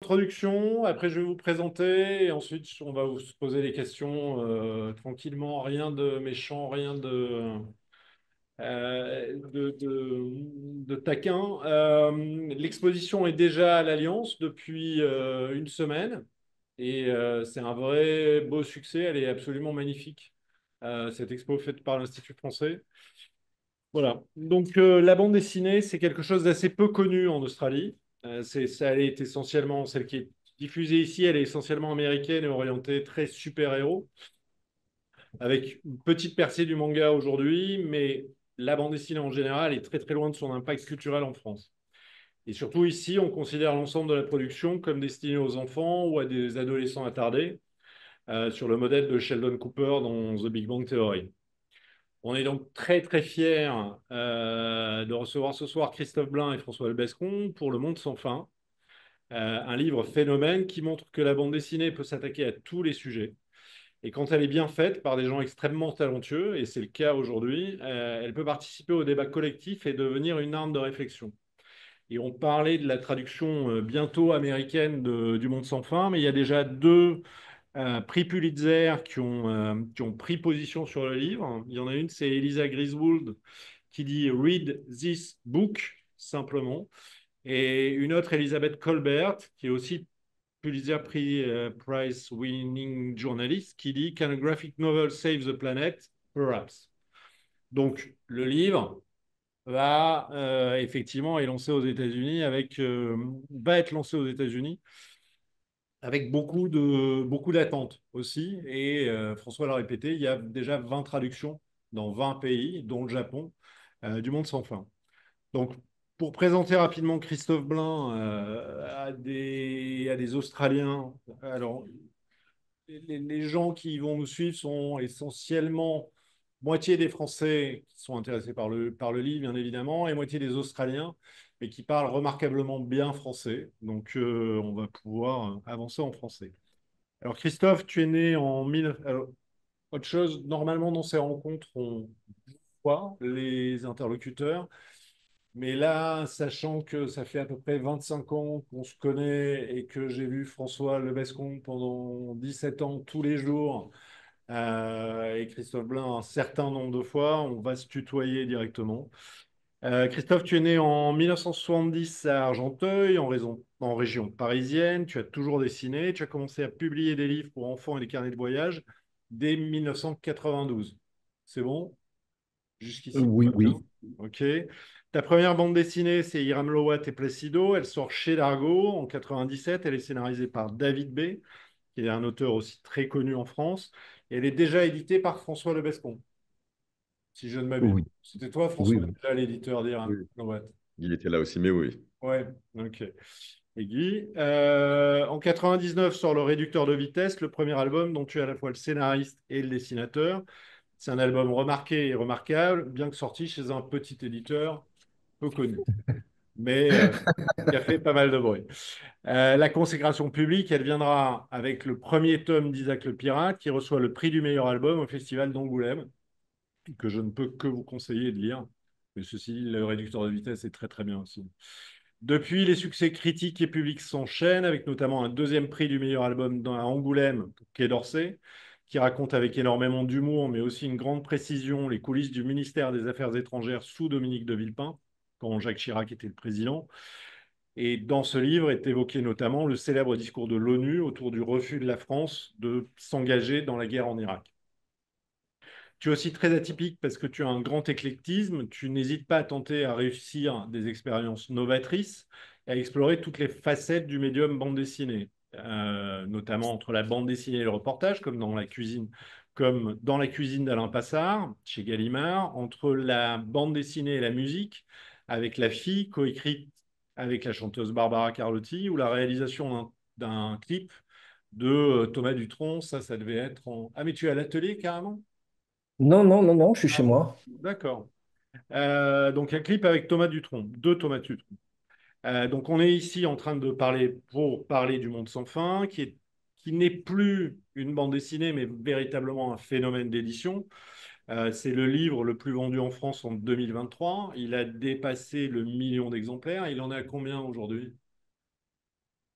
introduction, après je vais vous présenter et ensuite on va vous poser les questions tranquillement, rien de méchant, rien de taquin. L'exposition est déjà à l'Alliance depuis une semaine et c'est un vrai beau succès, elle est absolument magnifique. Cette expo faite par l'Institut français. Voilà. Donc, la bande dessinée, c'est quelque chose d'assez peu connu en Australie. Elle est essentiellement, celle qui est diffusée ici, elle est essentiellement américaine et orientée très super-héros, avec une petite percée du manga aujourd'hui, mais la bande dessinée en général est très très loin de son impact culturel en France. Et surtout ici, on considère l'ensemble de la production comme destinée aux enfants ou à des adolescents attardés, sur le modèle de Sheldon Cooper dans The Big Bang Theory. On est donc très très fiers de recevoir ce soir Christophe Blain et François Lebescon pour Le Monde sans fin, un livre phénomène qui montre que la bande dessinée peut s'attaquer à tous les sujets. Et quand elle est bien faite par des gens extrêmement talentueux, et c'est le cas aujourd'hui, elle peut participer au débat collectif et devenir une arme de réflexion. Et on parlait de la traduction bientôt américaine du Monde sans fin, mais il y a déjà deux prix Pulitzer qui ont pris position sur le livre. Il y en a une, c'est Elisa Griswold qui dit Read this book, simplement. Et une autre, Elizabeth Colbert, qui est aussi Pulitzer Prize winning journalist, qui dit Can a graphic novel save the planet? Perhaps. Donc, le livre effectivement est lancé aux États-Unis va être lancé aux États-Unis avec beaucoup d'attentes aussi. Et François l'a répété, il y a déjà 20 traductions dans 20 pays, dont le Japon, du monde sans fin. Donc, pour présenter rapidement Christophe Blain à des Australiens, alors les gens qui vont nous suivre sont essentiellement moitié des Français qui sont intéressés par le livre, bien évidemment, et moitié des Australiens, mais qui parlent remarquablement bien français. Donc, on va pouvoir avancer en français. Alors, Christophe, tu es né en 19... Alors, autre chose, normalement, dans ces rencontres, on voit les interlocuteurs. Mais là, sachant que ça fait à peu près 25 ans qu'on se connaît et que j'ai vu François Lebescon pendant 17 ans tous les jours et Christophe Blain un certain nombre de fois, on va se tutoyer directement. Christophe, tu es né en 1970 à Argenteuil, en région parisienne. Tu as toujours dessiné. Tu as commencé à publier des livres pour enfants et des carnets de voyage dès 1992. C'est bon? Jusqu'ici, tout Oui, va bien? oui, Ok. Ta première bande dessinée, c'est Hiram Lowat et Placido. Elle sort chez Dargaud en 97. Elle est scénarisée par David B., qui est un auteur aussi très connu en France. Et elle est déjà éditée par François Lebescon, si je ne m'abuse. oui, C'était toi, oui, François, oui. déjà l'éditeur d'Hiram Oui, Lowat. il était là aussi, mais oui. Ouais, ok. Et Guy, en 99 sort Le Réducteur de vitesse, le premier album dont tu es à la fois le scénariste et le dessinateur. C'est un album remarqué et remarquable, bien que sorti chez un petit éditeur peu connu, mais qui a fait pas mal de bruit. La consécration publique, elle viendra avec le premier tome d'Isaac le Pirate, qui reçoit le prix du meilleur album au Festival d'Angoulême, que je ne peux que vous conseiller de lire. Mais ceci dit, Le Réducteur de vitesse est très très bien aussi. Depuis, les succès critiques et publics s'enchaînent, avec notamment un deuxième prix du meilleur album à Angoulême pour Quai d'Orsay, qui raconte avec énormément d'humour, mais aussi une grande précision, les coulisses du ministère des Affaires étrangères sous Dominique de Villepin, quand Jacques Chirac était le président. Et dans ce livre est évoqué notamment le célèbre discours de l'ONU autour du refus de la France de s'engager dans la guerre en Irak. Tu es aussi très atypique parce que tu as un grand éclectisme. Tu n'hésites pas à tenter à réussir des expériences novatrices et à explorer toutes les facettes du médium bande dessinée, notamment entre la bande dessinée et le reportage, comme dans la cuisine d'Alain Passard, chez Gallimard, entre la bande dessinée et la musique, avec La Fille, coécrite avec la chanteuse Barbara Carlotti, ou la réalisation d'un clip de Thomas Dutronc. Ça devait être en... Ah, mais tu es à l'atelier carrément? Non, non, non, non, je suis chez moi. D'accord. Donc, un clip avec Thomas Dutronc, deux Thomas Dutronc. Donc, on est ici en train de parler pour parler du Monde sans fin, qui n'est plus une bande dessinée, mais véritablement un phénomène d'édition. C'est le livre le plus vendu en France en 2023. Il a dépassé le million d'exemplaires. Il en est à combien aujourd'hui?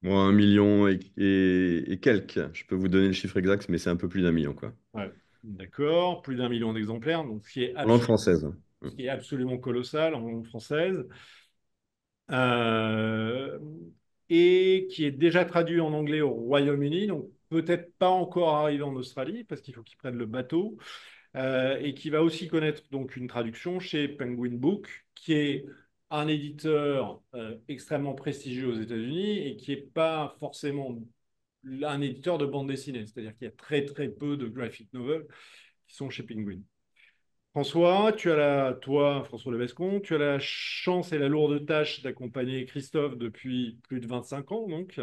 Moi, 1 million et quelques. Je peux vous donner le chiffre exact, mais c'est un peu plus d'1 million, quoi. Ouais, d'accord, plus d'1 million d'exemplaires, donc En langue française, hein. ce qui est absolument colossal en langue française. Euh, et qui est déjà traduit en anglais au Royaume-Uni, donc peut-être pas encore arrivé en Australie, parce qu'il faut qu'ils prennent le bateau, et qui va aussi connaître donc une traduction chez Penguin Book, qui est un éditeur extrêmement prestigieux aux États-Unis et qui n'est pas forcément un éditeur de bande dessinée, c'est-à-dire qu'il y a très très peu de graphic novels qui sont chez Penguin. François, François Levescon, tu as la chance et la lourde tâche d'accompagner Christophe depuis plus de 25 ans, donc.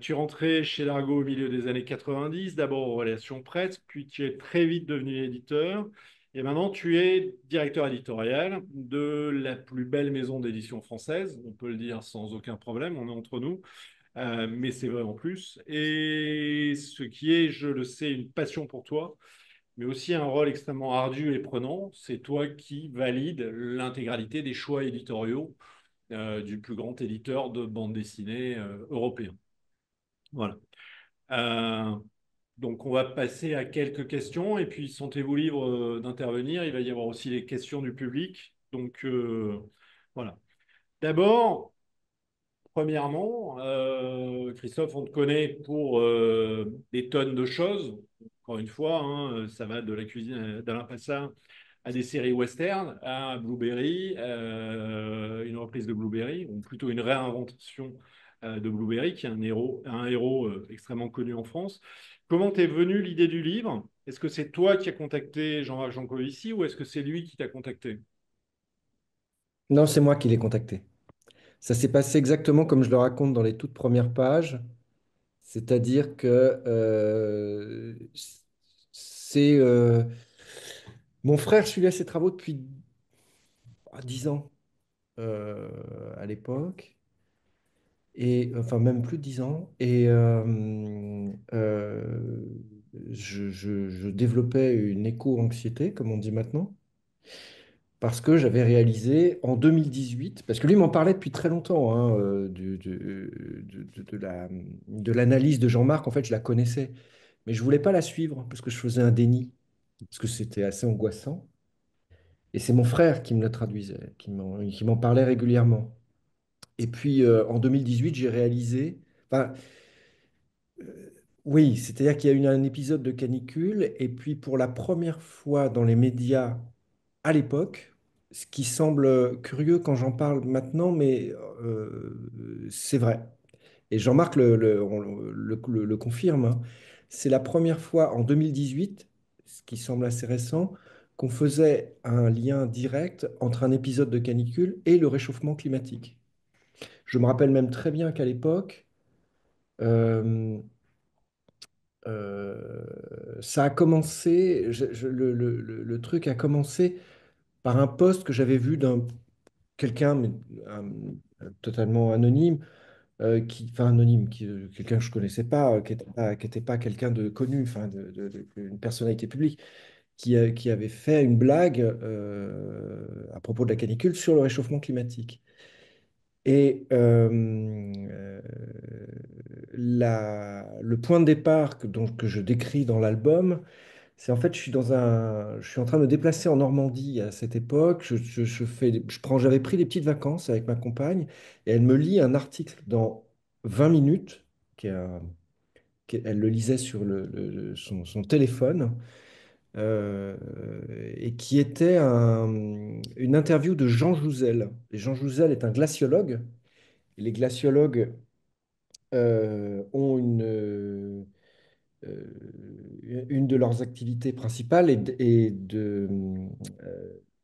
Tu es rentré chez Largo au milieu des années 90, d'abord aux relations presse, puis tu es très vite devenu éditeur, et maintenant tu es directeur éditorial de la plus belle maison d'édition française, on peut le dire sans aucun problème, on est entre nous, mais c'est vrai en plus, et ce qui est, je le sais, une passion pour toi, mais aussi un rôle extrêmement ardu et prenant. C'est toi qui valide l'intégralité des choix éditoriaux du plus grand éditeur de bande dessinée européen. Voilà. Euh, donc, on va passer à quelques questions et puis sentez-vous libre d'intervenir. Il va y avoir aussi les questions du public. Donc, voilà. D'abord, premièrement, Christophe, on te connaît pour des tonnes de choses. Encore une fois, hein, ça va de la cuisine d'Alain Passat à des séries western, à Blueberry, une reprise de Blueberry, ou plutôt une réinvention de Blueberry, qui est un héros extrêmement connu en France. Comment t'es venue l'idée du livre? Est-ce que c'est toi qui as contacté Jean-Marc Jancovici ou est-ce que c'est lui qui t'a contacté? Non, c'est moi qui l'ai contacté. Ça s'est passé exactement comme je le raconte dans les toutes premières pages, c'est-à-dire que c'est mon frère suivait ses travaux depuis 10 ans euh, à l'époque, et enfin même plus de 10 ans, et je développais une éco-anxiété, comme on dit maintenant. Parce que j'avais réalisé en 2018, parce que lui m'en parlait depuis très longtemps, hein, de l'analyse de Jean-Marc, en fait, je la connaissais, mais je voulais pas la suivre parce que je faisais un déni, parce que c'était assez angoissant. Et c'est mon frère qui me le traduisait, qui m'en parlait régulièrement. Et puis en 2018, j'ai réalisé, enfin, oui, c'est-à-dire qu'il y a eu un épisode de canicule, et puis pour la première fois dans les médias à l'époque, ce qui semble curieux quand j'en parle maintenant, mais c'est vrai. Et Jean-Marc le confirme, hein. C'est la première fois en 2018, ce qui semble assez récent, qu'on faisait un lien direct entre un épisode de canicule et le réchauffement climatique. Je me rappelle même très bien qu'à l'époque, euh, ça a commencé, le truc a commencé par un post que j'avais vu d'un quelqu'un, mais totalement anonyme, enfin anonyme, quelqu'un que je connaissais pas, qui était pas quelqu'un de connu, enfin une personnalité publique, qui avait fait une blague à propos de la canicule sur le réchauffement climatique. Et le point de départ que je décris dans l'album, c'est en fait, je suis en train de me déplacer en Normandie à cette époque. J'avais pris des petites vacances avec ma compagne et elle me lit un article dans 20 minutes, elle le lisait sur son téléphone, euh, et qui était une interview de Jean Jouzel. Et Jean Jouzel est un glaciologue. Et les glaciologues ont une de leurs activités principales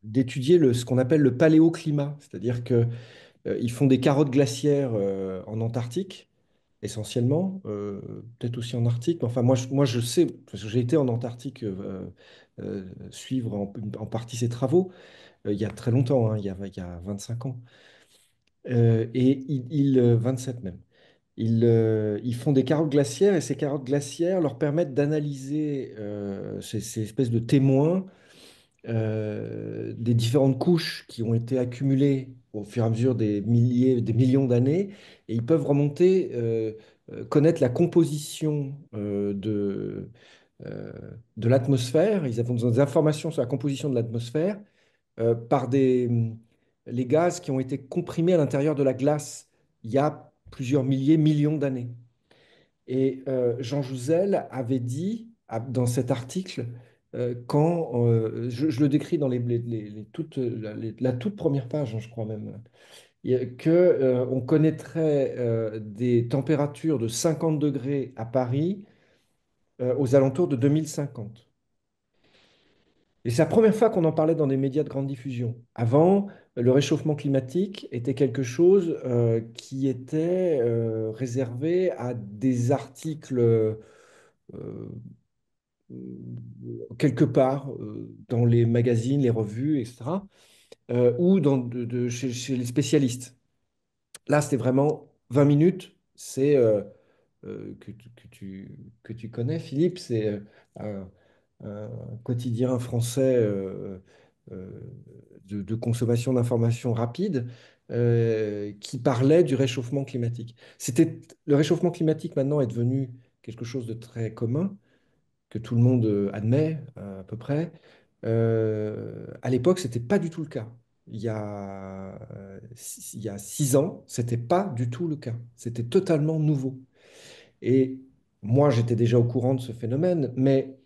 d'étudier ce qu'on appelle le paléoclimat, c'est-à-dire que ils font des carottes glaciaires en Antarctique, essentiellement, peut-être aussi en Arctique, mais enfin moi je sais, parce que j'ai été en Antarctique suivre en partie ces travaux il y a très longtemps, hein, il y a 25 ans, et 27 même. Ils font des carottes glaciaires et ces carottes glaciaires leur permettent d'analyser ces espèces de témoins des différentes couches qui ont été accumulées au fur et à mesure des milliers, des millions d'années, et ils peuvent remonter, connaître la composition euh, de l'atmosphère. Ils ont des informations sur la composition de l'atmosphère par les gaz qui ont été comprimés à l'intérieur de la glace il y a plusieurs milliers, millions d'années. Et Jean Jouzel avait dit dans cet article, je le décris dans la toute première page, hein, je crois même, que on connaîtrait des températures de 50 degrés à Paris aux alentours de 2050. Et c'est la première fois qu'on en parlait dans des médias de grande diffusion. Avant, le réchauffement climatique était quelque chose qui était réservé à des articles quelque part dans les magazines, les revues, etc., ou chez les spécialistes. Là, c'était vraiment 20 minutes. C'est que tu connais, Philippe, c'est un, un quotidien français euh, de consommation d'informations rapides qui parlait du réchauffement climatique. Le réchauffement climatique maintenant est devenu quelque chose de très commun, que tout le monde admet à peu près. À l'époque, ce n'était pas du tout le cas. Il y a 6 ans, c'était pas du tout le cas. C'était totalement nouveau. Et moi, j'étais déjà au courant de ce phénomène, mais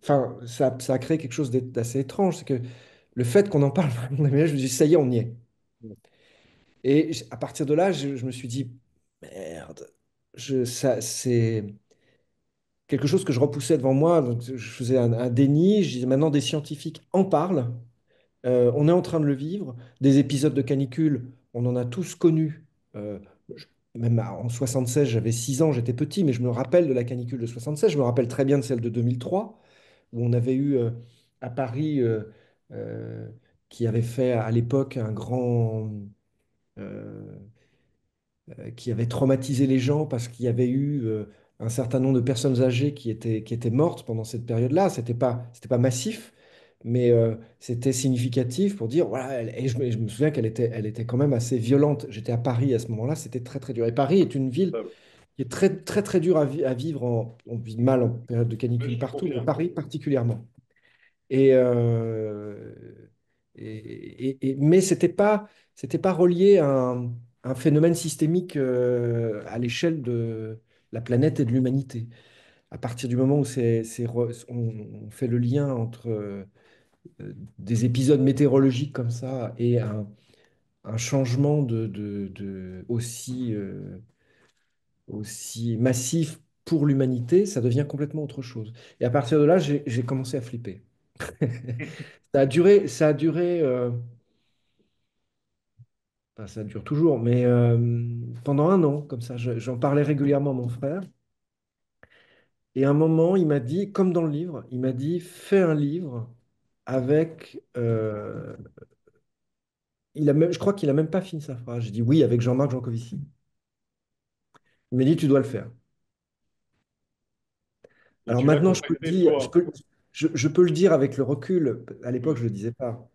enfin, ça a créé quelque chose d'assez étrange, c'est que le fait qu'on en parle vraiment, je me dis, ça y est, on y est. Et à partir de là, je me suis dit, merde, c'est quelque chose que je repoussais devant moi. Donc je faisais un déni. Je disais, maintenant, des scientifiques en parlent. On est en train de le vivre. Des épisodes de canicule, on en a tous connu. Euh, je- Même en 76, j'avais 6 ans, j'étais petit, mais je me rappelle de la canicule de 76. Je me rappelle très bien de celle de 2003, où on avait eu à Paris, euh, qui avait fait à l'époque un grand, euh, qui avait traumatisé les gens parce qu'il y avait eu un certain nombre de personnes âgées qui étaient mortes pendant cette période-là. C'était pas massif, mais c'était significatif pour dire, voilà, je me souviens elle était quand même assez violente. J'étais à Paris à ce moment-là, c'était très très dur. Et Paris est une ville qui est très très très dure à vivre. On vit mal en période de Oui, canicule je partout, mais confirme. Paris particulièrement. Et, mais c'était pas relié à un phénomène systémique à l'échelle de la planète et de l'humanité. À partir du moment où on fait le lien entre des épisodes météorologiques comme ça et un changement aussi massif pour l'humanité, ça devient complètement autre chose. Et à partir de là, j'ai commencé à flipper. Ça a duré enfin, ça dure toujours, mais pendant un an, comme ça, j'en parlais régulièrement à mon frère. Et à un moment, il m'a dit, comme dans le livre, il m'a dit, fais un livre avec... je crois qu'il a même pas fini sa phrase. J'ai dit oui, avec Jean-Marc Jancovici. Il m'a dit, tu dois le faire. Et Alors tu l'as maintenant, je peux le contacté, dire, toi. je peux le dire avec le recul. À l'époque, Mm. je ne le disais pas.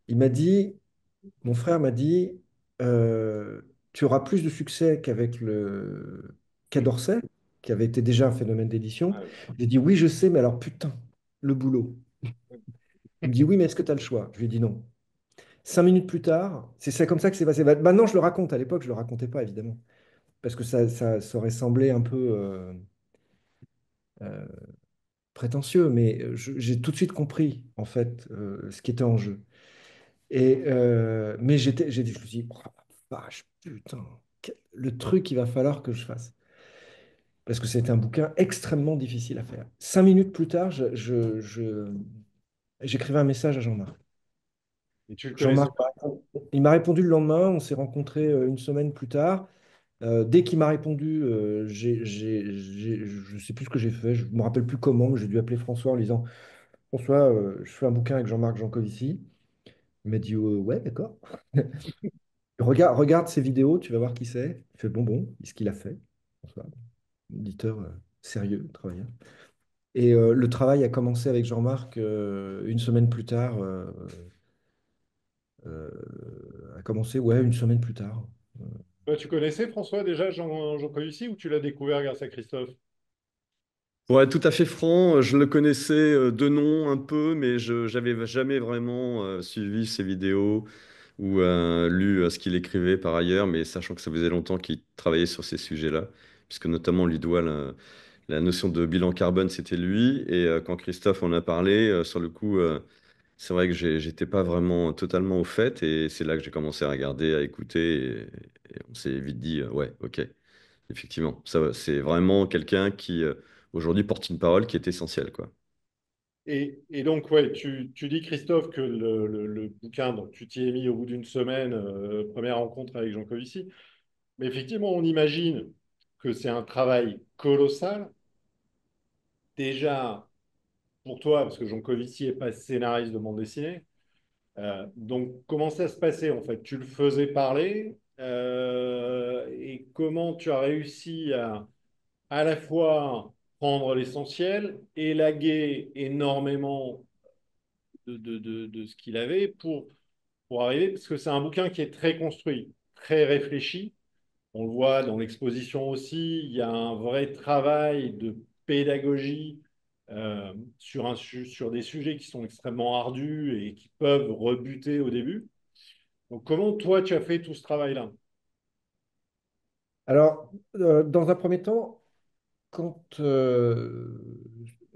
Il m'a dit, mon frère m'a dit, euh, tu auras plus de succès qu'avec le Quai d'Orsay, qui avait été déjà un phénomène d'édition. Ah oui. J'ai dit, oui, je sais, mais alors putain, le boulot. Il me dit, oui, mais est-ce que tu as le choix? Je lui ai dit non. 5 minutes plus tard, c'est comme ça que c'est passé. Maintenant, je le raconte. À l'époque, je ne le racontais pas, évidemment, parce que ça aurait semblé un peu euh, prétentieux, mais j'ai tout de suite compris, en fait, ce qui était en jeu. Mais je me suis dit, oh, la vache, putain, le truc qu'il va falloir que je fasse. Parce que c'était un bouquin extrêmement difficile à faire. 5 minutes plus tard, j'écrivais un message à Jean-Marc. Et tu le connaissais Jean-Marc, pas? il m'a répondu le lendemain, on s'est rencontrés une semaine plus tard. Dès qu'il m'a répondu, je ne sais plus ce que j'ai fait, je ne me rappelle plus comment, mais j'ai dû appeler François en lui disant, François, je fais un bouquin avec Jean-Marc Jancovici. Il m'a dit, ouais, d'accord. Regarde ces vidéos, tu vas voir qui c'est. Il fait bon, ce qu'il a fait. François, éditeur sérieux, travailleur. Et le travail a commencé avec Jean-Marc une semaine plus tard euh, a commencé, ouais, une semaine plus tard. Toi, tu connaissais François déjà, Jean Covici, ou tu l'as découvert grâce à Christophe? Pour être tout à fait franc, je le connaissais de nom un peu, mais je j'avais jamais vraiment suivi ses vidéos ou lu ce qu'il écrivait par ailleurs, mais sachant que ça faisait longtemps qu'il travaillait sur ces sujets-là, puisque notamment on lui doit la notion de bilan carbone, c'était lui, et quand Christophe en a parlé, sur le coup, c'est vrai que j'étais pas vraiment totalement au fait, et c'est là que j'ai commencé à regarder, à écouter, et on s'est vite dit, ouais, ok. Effectivement, ça, c'est vraiment quelqu'un qui aujourd'hui porte une parole qui est essentielle, quoi. Et donc, ouais, tu dis, Christophe, que le bouquin, donc tu t'y es mis au bout d'une semaine, première rencontre avec Jean Covici. Mais effectivement, on imagine que c'est un travail colossal. Déjà, pour toi, parce que Jean Covici n'est pas scénariste de bande dessinée. Donc, comment ça se passait en fait? Tu le faisais parler et comment tu as réussi à la fois prendre l'essentiel, élaguer énormément de ce qu'il avait pour arriver, parce que c'est un bouquin qui est très construit, très réfléchi. On le voit dans l'exposition aussi, il y a un vrai travail de pédagogie sur des sujets qui sont extrêmement ardus et qui peuvent rebuter au début. Donc, comment toi, tu as fait tout ce travail-là? Alors, dans un premier temps, quand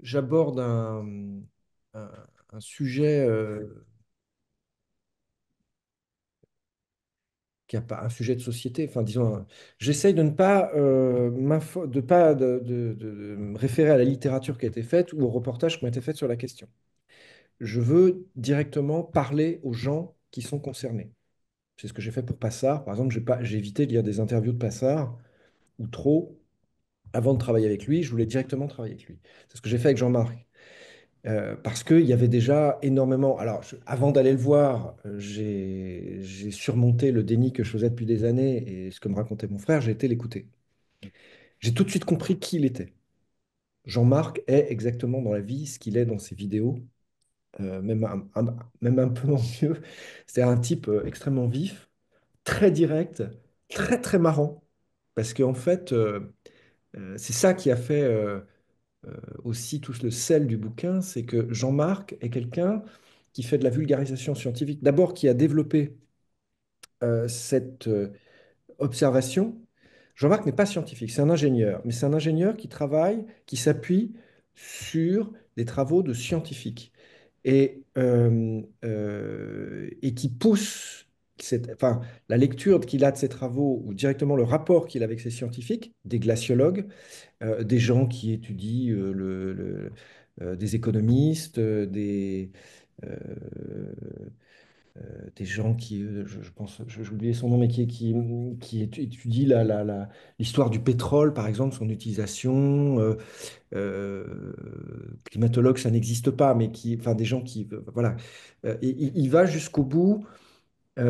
j'aborde un- un sujet qui a pas un sujet de société, enfin disons, j'essaye de ne pas de me référer à la littérature qui a été faite ou aux reportages qui ont été faits sur la question. Je veux directement parler aux gens qui sont concernés. C'est ce que j'ai fait pour Passard. Par exemple, j'ai évité de lire des interviews de Passard ou trop avant de travailler avec lui. Je voulais directement travailler avec lui. C'est ce que j'ai fait avec Jean-Marc. Parce qu'il y avait déjà énormément. Alors, avant d'aller le voir, j'ai surmonté le déni que je faisais depuis des années et ce que me racontait mon frère, j'ai été l'écouter. J'ai tout de suite compris qui il était. Jean-Marc est exactement dans la vie ce qu'il est dans ses vidéos, même un peu mieux. C'est un type extrêmement vif, très direct, très très marrant. Parce qu'en fait, c'est ça qui a fait aussi tout le sel du bouquin, c'est que Jean-Marc est quelqu'un qui fait de la vulgarisation scientifique, d'abord qui a développé cette observation. Jean-Marc n'est pas scientifique, c'est un ingénieur, mais c'est un ingénieur qui travaille, qui s'appuie sur des travaux de scientifiques et qui pousse enfin, la lecture qu'il a de ses travaux ou directement le rapport qu'il a avec ses scientifiques, des glaciologues, des gens qui étudient des économistes, euh, des gens qui, je pense, j'ai oublié son nom, mais qui étudient l'histoire du pétrole, par exemple, son utilisation. Climatologue, ça n'existe pas, mais enfin, des gens qui, voilà. Il va jusqu'au bout il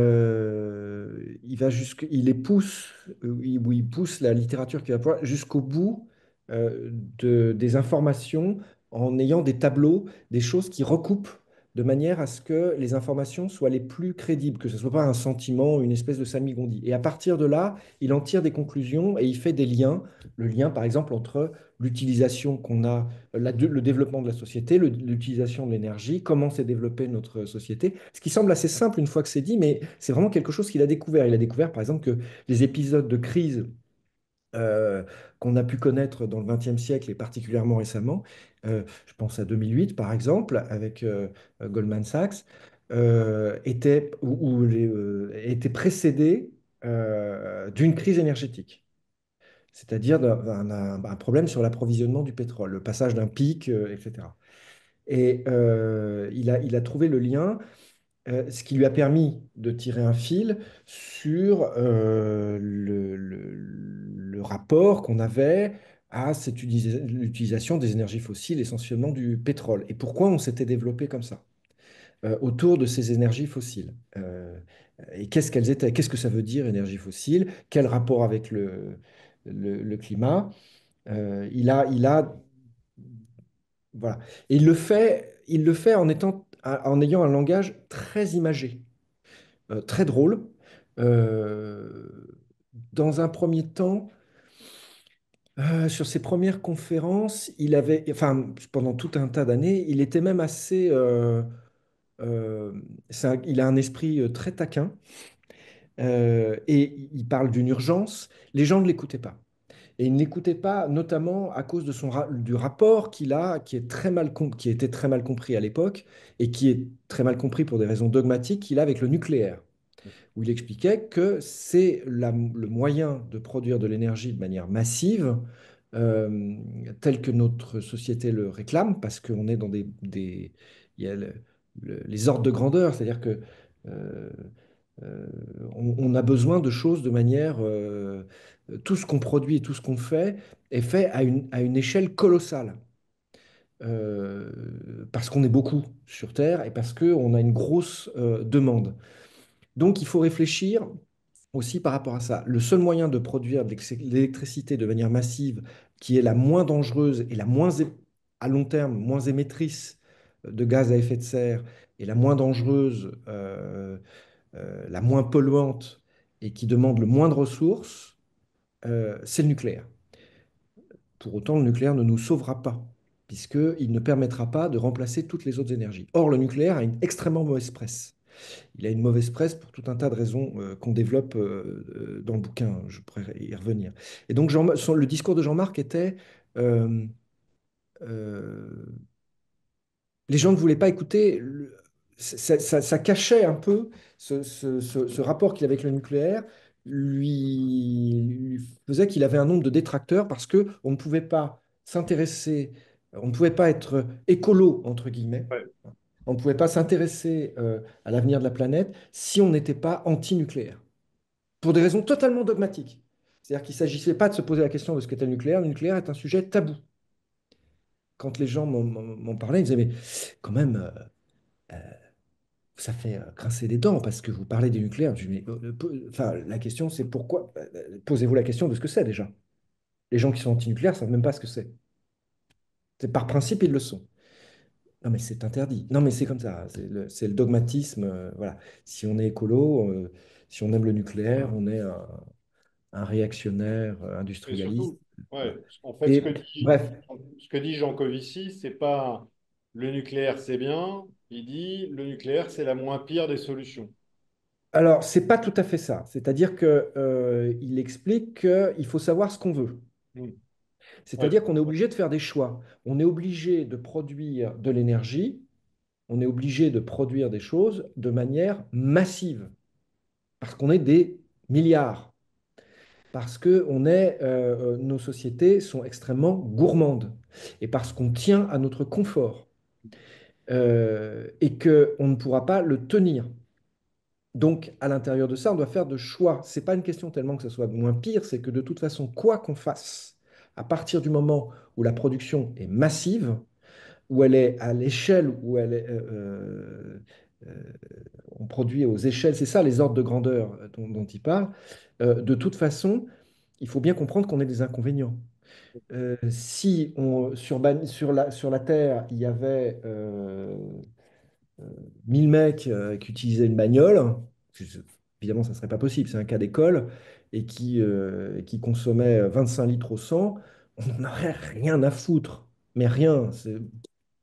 les pousse, où il pousse la littérature qui va pouvoir jusqu'au bout des informations en ayant des tableaux, des choses qui recoupent de manière à ce que les informations soient les plus crédibles, que ce ne soit pas un sentiment, une espèce de salmigondis. Et à partir de là, il en tire des conclusions et il fait des liens. Le lien, par exemple, entre l'utilisation qu'on a, le développement de la société, l'utilisation de l'énergie, comment s'est développée notre société. Ce qui semble assez simple une fois que c'est dit, mais c'est vraiment quelque chose qu'il a découvert. Il a découvert, par exemple, que les épisodes de crise euh, qu'on a pu connaître dans le XXe siècle et particulièrement récemment, je pense à 2008 par exemple, avec Goldman Sachs, étaient précédés d'une crise énergétique, c'est-à-dire un problème sur l'approvisionnement du pétrole, le passage d'un pic, etc. Et il a trouvé le lien, ce qui lui a permis de tirer un fil sur le rapport qu'on avait à l'utilisation des énergies fossiles, essentiellement du pétrole. Et pourquoi on s'était développé comme ça, autour de ces énergies fossiles. Et qu'est-ce qu'elles étaient? Qu'est-ce que ça veut dire, énergie fossile? Quel rapport avec le climat? Il a voilà. Et il le fait en ayant un langage très imagé. très drôle. Euh, dans un premier temps, sur ses premières conférences, enfin, pendant tout un tas d'années, il était même assez, euh, il a un esprit très taquin et il parle d'une urgence. Les gens ne l'écoutaient pas. Et il ne l'écoutait pas, notamment à cause de du rapport qu'il a, qui est qui était très mal compris à l'époque, et qui est très mal compris pour des raisons dogmatiques qu'il a avec le nucléaire, où il expliquait que c'est le moyen de produire de l'énergie de manière massive, euh, tel que notre société le réclame, parce qu'on est dans il y a les ordres de grandeur, c'est-à-dire que euh, euh, on a besoin de choses de manière... tout ce qu'on produit et tout ce qu'on fait est fait à une échelle colossale. Parce qu'on est beaucoup sur Terre et parce qu'on a une grosse demande. Donc il faut réfléchir aussi par rapport à ça. Le seul moyen de produire de l'électricité de manière massive, qui est la moins dangereuse et à long terme moins émettrice de gaz à effet de serre et la moins dangereuse, la moins polluante et qui demande le moins de ressources, c'est le nucléaire. Pour autant, le nucléaire ne nous sauvera pas, puisqu'il ne permettra pas de remplacer toutes les autres énergies. Or, le nucléaire a une extrêmement mauvaise presse. Il a une mauvaise presse pour tout un tas de raisons qu'on développe dans le bouquin. Je pourrais y revenir. Et donc, le discours de Jean-Marc était euh, euh, les gens ne voulaient pas écouter. Ça cachait un peu ce rapport qu'il avait avec le nucléaire, lui faisait qu'il avait un nombre de détracteurs parce que on ne pouvait pas s'intéresser, on ne pouvait pas être écolo, entre guillemets, Ouais. on ne pouvait pas s'intéresser à l'avenir de la planète si on n'était pas anti-nucléaire, pour des raisons totalement dogmatiques. C'est-à-dire qu'il ne s'agissait pas de se poser la question de ce qu'était le nucléaire est un sujet tabou. Quand les gens m'en parlaient, ils disaient, mais quand même, ça fait grincer des dents parce que vous parlez du nucléaire. Je dis, mais, enfin, la question, c'est pourquoi? Posez-vous la question de ce que c'est déjà. Les gens qui sont anti-nucléaires ne savent même pas ce que c'est. C'est par principe, ils le sont. Non, mais c'est interdit. Non, mais c'est comme ça. C'est le dogmatisme. Voilà. Si on est écolo, si on aime le nucléaire, on est un réactionnaire Et industrialiste. surtout, ouais, Voilà. en fait, Et bref, ce que dit Jean Covici, c'est pas le nucléaire, c'est bien. Il dit le nucléaire, c'est la moins pire des solutions. alors, c'est pas tout à fait ça. C'est-à-dire que, il explique qu'il faut savoir ce qu'on veut. Mm. Ouais, C'est-à-dire qu'on est obligé de faire des choix. On est obligé de produire de l'énergie, on est obligé de produire des choses de manière massive, parce qu'on est des milliards, parce que nos sociétés sont extrêmement gourmandes, et parce qu'on tient à notre confort, et qu'on ne pourra pas le tenir. Donc, à l'intérieur de ça, on doit faire de choix. C'est pas une question tellement que ce soit moins pire, c'est que de toute façon, quoi qu'on fasse, à partir du moment où la production est massive, où elle est à l'échelle, où elle est, euh, on produit aux échelles, c'est ça les ordres de grandeur dont il parle, de toute façon, il faut bien comprendre qu'on a des inconvénients. Si sur la Terre, il y avait 1000 mecs qui utilisaient une bagnole, évidemment, ça ne serait pas possible, c'est un cas d'école, et qui consommaient 25 litres au 100, on n'en aurait rien à foutre. Mais rien.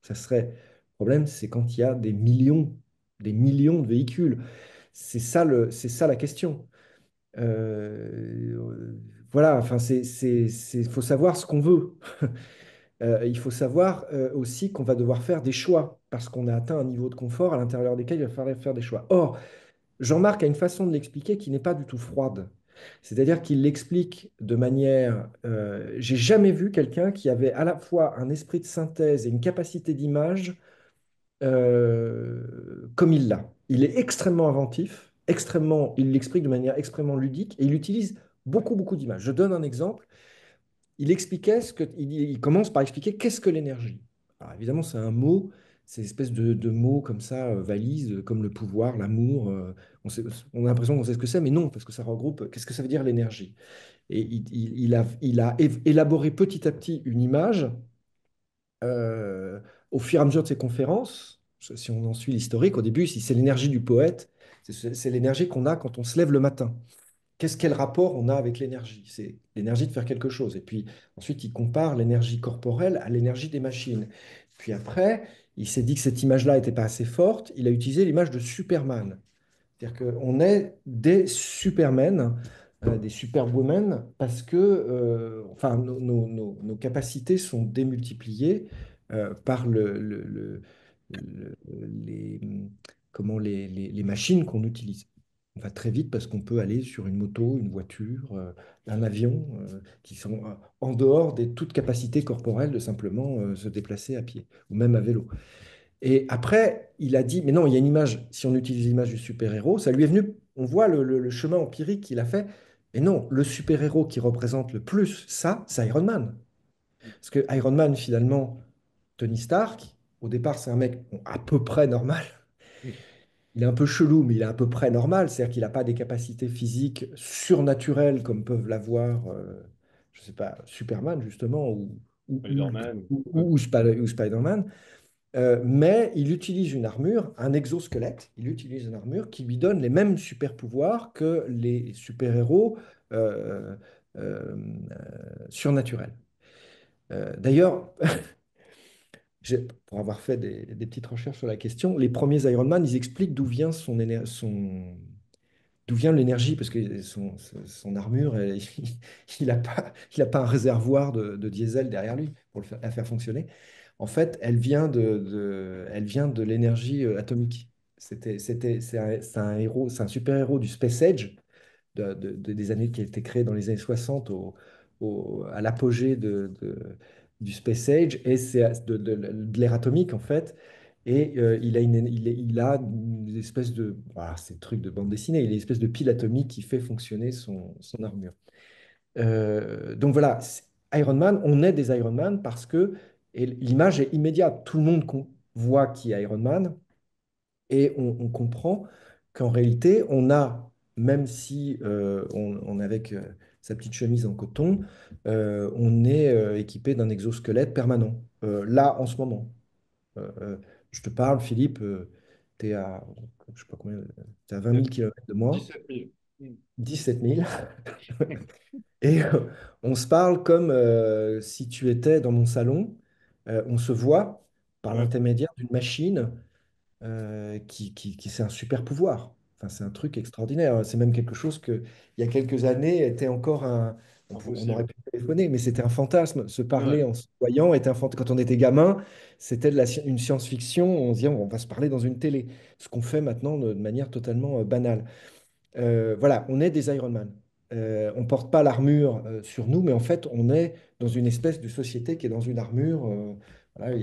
Ça serait. Le problème, c'est quand il y a des millions de véhicules. C'est ça la question. Voilà, enfin, faut savoir ce qu'on veut. Il faut savoir aussi qu'on va devoir faire des choix, parce qu'on a atteint un niveau de confort à l'intérieur desquels il va falloir faire des choix. Or, Jean-Marc a une façon de l'expliquer qui n'est pas du tout froide. C'est-à-dire qu'il l'explique de manière... j'ai jamais vu quelqu'un qui avait à la fois un esprit de synthèse et une capacité d'image comme il l'a. Il est extrêmement inventif, il l'explique de manière extrêmement ludique et il utilise beaucoup, beaucoup d'images. Je donne un exemple. Il commence par expliquer qu'est-ce que l'énergie. Alors évidemment, c'est un mot, c'est une espèce de mot comme ça, valise, comme le pouvoir, l'amour. On a l'impression qu'on sait ce que c'est, mais non, parce que ça regroupe, qu'est-ce que ça veut dire l'énergie? Et il a élaboré petit à petit une image au fur et à mesure de ses conférences. Si on en suit l'historique, au début, si c'est l'énergie du poète, C'est l'énergie qu'on a quand on se lève le matin. Quel rapport on a avec l'énergie? C'est l'énergie de faire quelque chose. Et puis ensuite, il compare l'énergie corporelle à l'énergie des machines. Puis après, il s'est dit que cette image-là n'était pas assez forte. Il a utilisé l'image de Superman. C'est-à-dire qu'on est des supermen, des superwomen, parce que enfin, nos capacités sont démultipliées par les, comment, les machines qu'on utilise. On va très vite parce qu'on peut aller sur une moto, une voiture, un avion, qui sont en dehors de toute capacité corporelle de simplement se déplacer à pied ou même à vélo. Et après, il a dit, mais non, il y a une image, si on utilise l'image du super-héros, ça lui est venu, on voit le chemin empirique qu'il a fait. Et non, le super-héros qui représente le plus ça, c'est Iron Man. Parce que Iron Man, finalement, Tony Stark, au départ, c'est un mec bon, à peu près normal. Il est un peu chelou, mais il est à peu près normal. C'est-à-dire qu'il n'a pas des capacités physiques surnaturelles comme peuvent l'avoir, je ne sais pas, Superman, justement, ou, ou, Spider-Man. ou Spider-Man. Mais il utilise une armure, un exosquelette, il utilise une armure qui lui donne les mêmes super pouvoirs que les super-héros euh, euh, surnaturels. D'ailleurs, pour avoir fait des petites recherches sur la question, les premiers Iron Man, ils expliquent d'où vient d'où vient l'énergie, parce que son armure, il n'a pas, il a pas un réservoir de diesel derrière lui pour la faire fonctionner. En fait, elle vient de l'énergie atomique. C'est un héros, c'est un super-héros du Space Age, des années qui a été créé dans les années 60 à l'apogée du Space Age, et c'est de l'ère atomique, en fait. Et il a une espèce de, voilà, c'est le truc de bande dessinée, il a une espèce de pile atomique qui fait fonctionner son armure. Donc voilà, Iron Man, on est des Iron Man parce que et l'image est immédiate. Tout le monde voit qui est Iron Man et on comprend qu'en réalité, on a, même si on est avec sa petite chemise en coton, on est équipé d'un exosquelette permanent. Là, en ce moment, Euh, euh, je te parle, Philippe, tu es à, je sais pas combien, t'es à 20 000 km de moi, 17 000. 17 000. Et on se parle comme si tu étais dans mon salon. On se voit par Ouais, l'intermédiaire d'une machine c'est un super pouvoir. Enfin, c'est un truc extraordinaire. C'est même quelque chose que, il y a quelques années, était encore un. On aurait impossible. pu téléphoner, mais c'était un fantasme. Se parler Ouais. en se voyant était un fantasme. Quand on était gamin, c'était une science-fiction. On se disait, on va se parler dans une télé. Ce qu'on fait maintenant de manière totalement banale. Voilà, on est des Iron Man. On ne porte pas l'armure sur nous, mais en fait, on est dans une espèce de société qui est dans une armure. Voilà,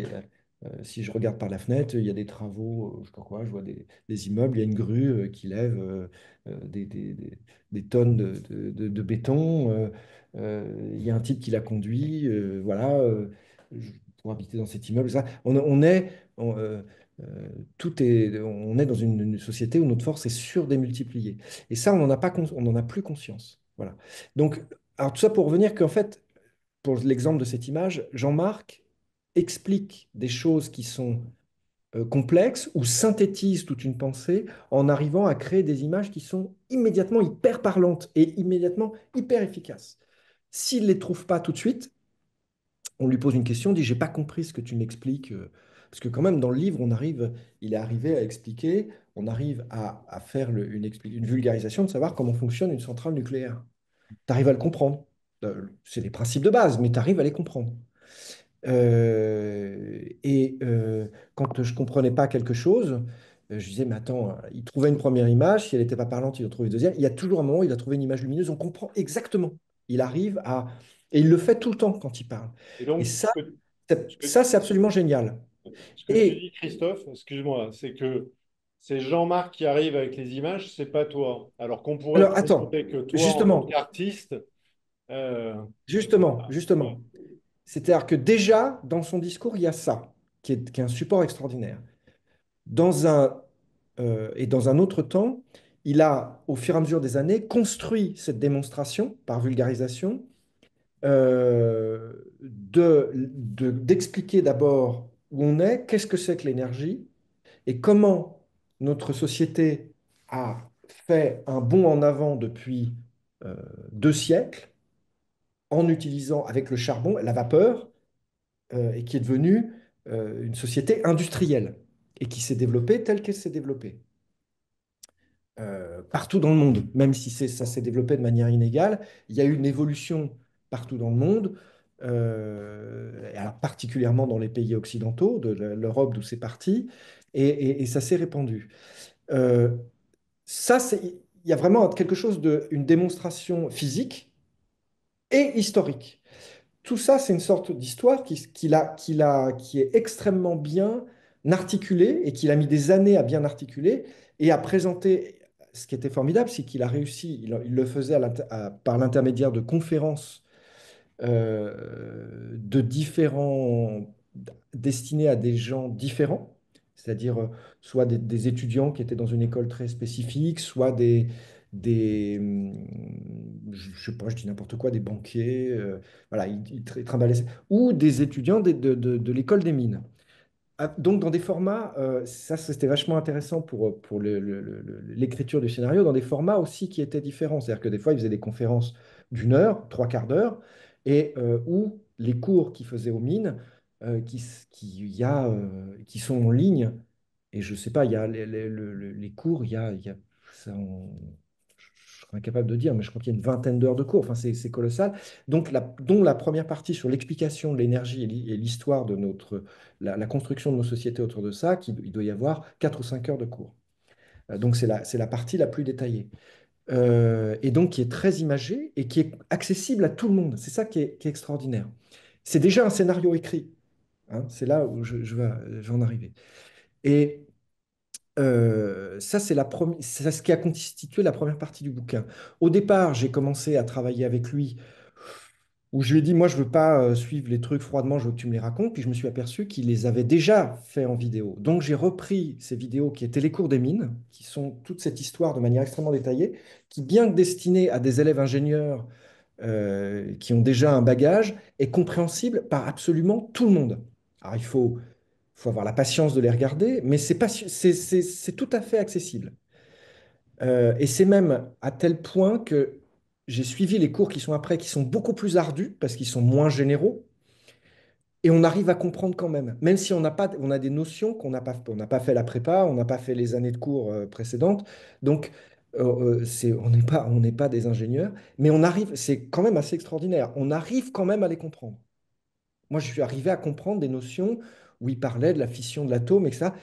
si je regarde par la fenêtre, il y a des travaux, je sais pas quoi, je vois des immeubles, il y a une grue qui lève des tonnes de béton. Il y a un type qui la conduit. Voilà, pour habiter dans cet immeuble. Ça. On est. Tout est, on est dans une société où notre force est surdémultipliée. Et ça, on n'en a pas, on n'en a plus conscience. Voilà. Donc, alors tout ça pour revenir qu'en fait, pour l'exemple de cette image, Jean-Marc explique des choses qui sont complexes ou synthétise toute une pensée en arrivant à créer des images qui sont immédiatement hyper parlantes et immédiatement hyper efficaces. S'il ne les trouve pas tout de suite, on lui pose une question, on dit, j'ai pas compris ce que tu m'expliques. Parce que quand même, dans le livre, il est arrivé à expliquer, on arrive à faire une vulgarisation de savoir comment fonctionne une centrale nucléaire. Tu arrives à le comprendre. C'est les principes de base, mais tu arrives à les comprendre. Quand je ne comprenais pas quelque chose, je disais, mais attends, il trouvait une première image, si elle n'était pas parlante, il en trouvait une deuxième. Il y a toujours un moment où il a trouvé une image lumineuse, on comprend exactement. Il arrive à. Et il le fait tout le temps quand il parle. Et Et donc, ça, ce que, ça c'est absolument génial. ce que tu Et dis, Christophe, excuse-moi, c'est que c'est Jean-Marc qui arrive avec les images, c'est pas toi. Alors qu'on pourrait alors, attends, penser que toi, en tant justement, qu'artiste, euh, justement. ouais, C'est-à-dire que déjà, dans son discours, il y a ça, qui est un support extraordinaire. Dans un, et dans un autre temps, il a, au fur et à mesure des années, construit cette démonstration par vulgarisation, d'expliquer d'abord où on est, qu'est-ce que c'est que l'énergie, et comment notre société a fait un bond en avant depuis euh, 2 siècles en utilisant avec le charbon, la vapeur, et qui est devenue une société industrielle et qui s'est développée telle qu'elle s'est développée partout dans le monde, même si ça s'est développé de manière inégale. Il y a eu une évolution partout dans le monde, et alors particulièrement dans les pays occidentaux, de l'Europe d'où c'est parti, et ça s'est répandu. Euh, il y a vraiment quelque chose une démonstration physique et historique. Tout ça, c'est une sorte d'histoire qui est extrêmement bien articulée et qu'il a mis des années à bien articuler et à présenter. Ce qui était formidable, c'est qu'il a réussi, il le faisait par l'intermédiaire de conférences de différents, destinés à des gens différents, c'est-à-dire soit des étudiants qui étaient dans une école très spécifique, soit je sais pas, je dis n'importe quoi, des banquiers, voilà, il trimballait ou des étudiants de l'école des mines. Ah, donc, dans des formats, ça c'était vachement intéressant pour l'écriture du scénario, dans des formats aussi qui étaient différents. C'est-à-dire que des fois, ils faisaient des conférences d'1 heure, 3/4 d'heure, et où les cours qu'ils faisaient aux mines, qui sont en ligne, et je sais pas, il y a les cours, ça, je serais incapable de dire, mais je crois qu'il y a une vingtaine d'heures de cours. Enfin, c'est colossal. Donc, dont la première partie sur l'explication de l'énergie et l'histoire de la construction de nos sociétés autour de ça, il doit y avoir 4 ou 5 heures de cours. Donc, c'est la partie la plus détaillée. Et donc, qui est très imagée et qui est accessible à tout le monde. C'est ça qui est extraordinaire. C'est déjà un scénario écrit, hein. C'est là où je vais en arriver. Et ça, c'est ce qui a constitué la première partie du bouquin. Au départ, j'ai commencé à travailler avec lui, où je lui ai dit, moi, je veux pas suivre les trucs froidement, je veux que tu me les racontes. Puis je me suis aperçu qu'il les avait déjà fait en vidéo. Donc j'ai repris ces vidéos qui étaient les cours des mines, qui sont toute cette histoire de manière extrêmement détaillée, qui, bien que destinée à des élèves ingénieurs qui ont déjà un bagage, est compréhensible par absolument tout le monde. Alors il faut avoir la patience de les regarder, mais c'est tout à fait accessible. Et c'est même à tel point que j'ai suivi les cours qui sont après, qui sont beaucoup plus ardus, parce qu'ils sont moins généraux, et on arrive à comprendre quand même, même si on a des notions on n'a pas fait la prépa, on n'a pas fait les années de cours précédentes, donc on n'est pas des ingénieurs, mais c'est quand même assez extraordinaire, on arrive quand même à les comprendre. Moi, je suis arrivé à comprendre des notions où il parlait de la fission de l'atome et que ça,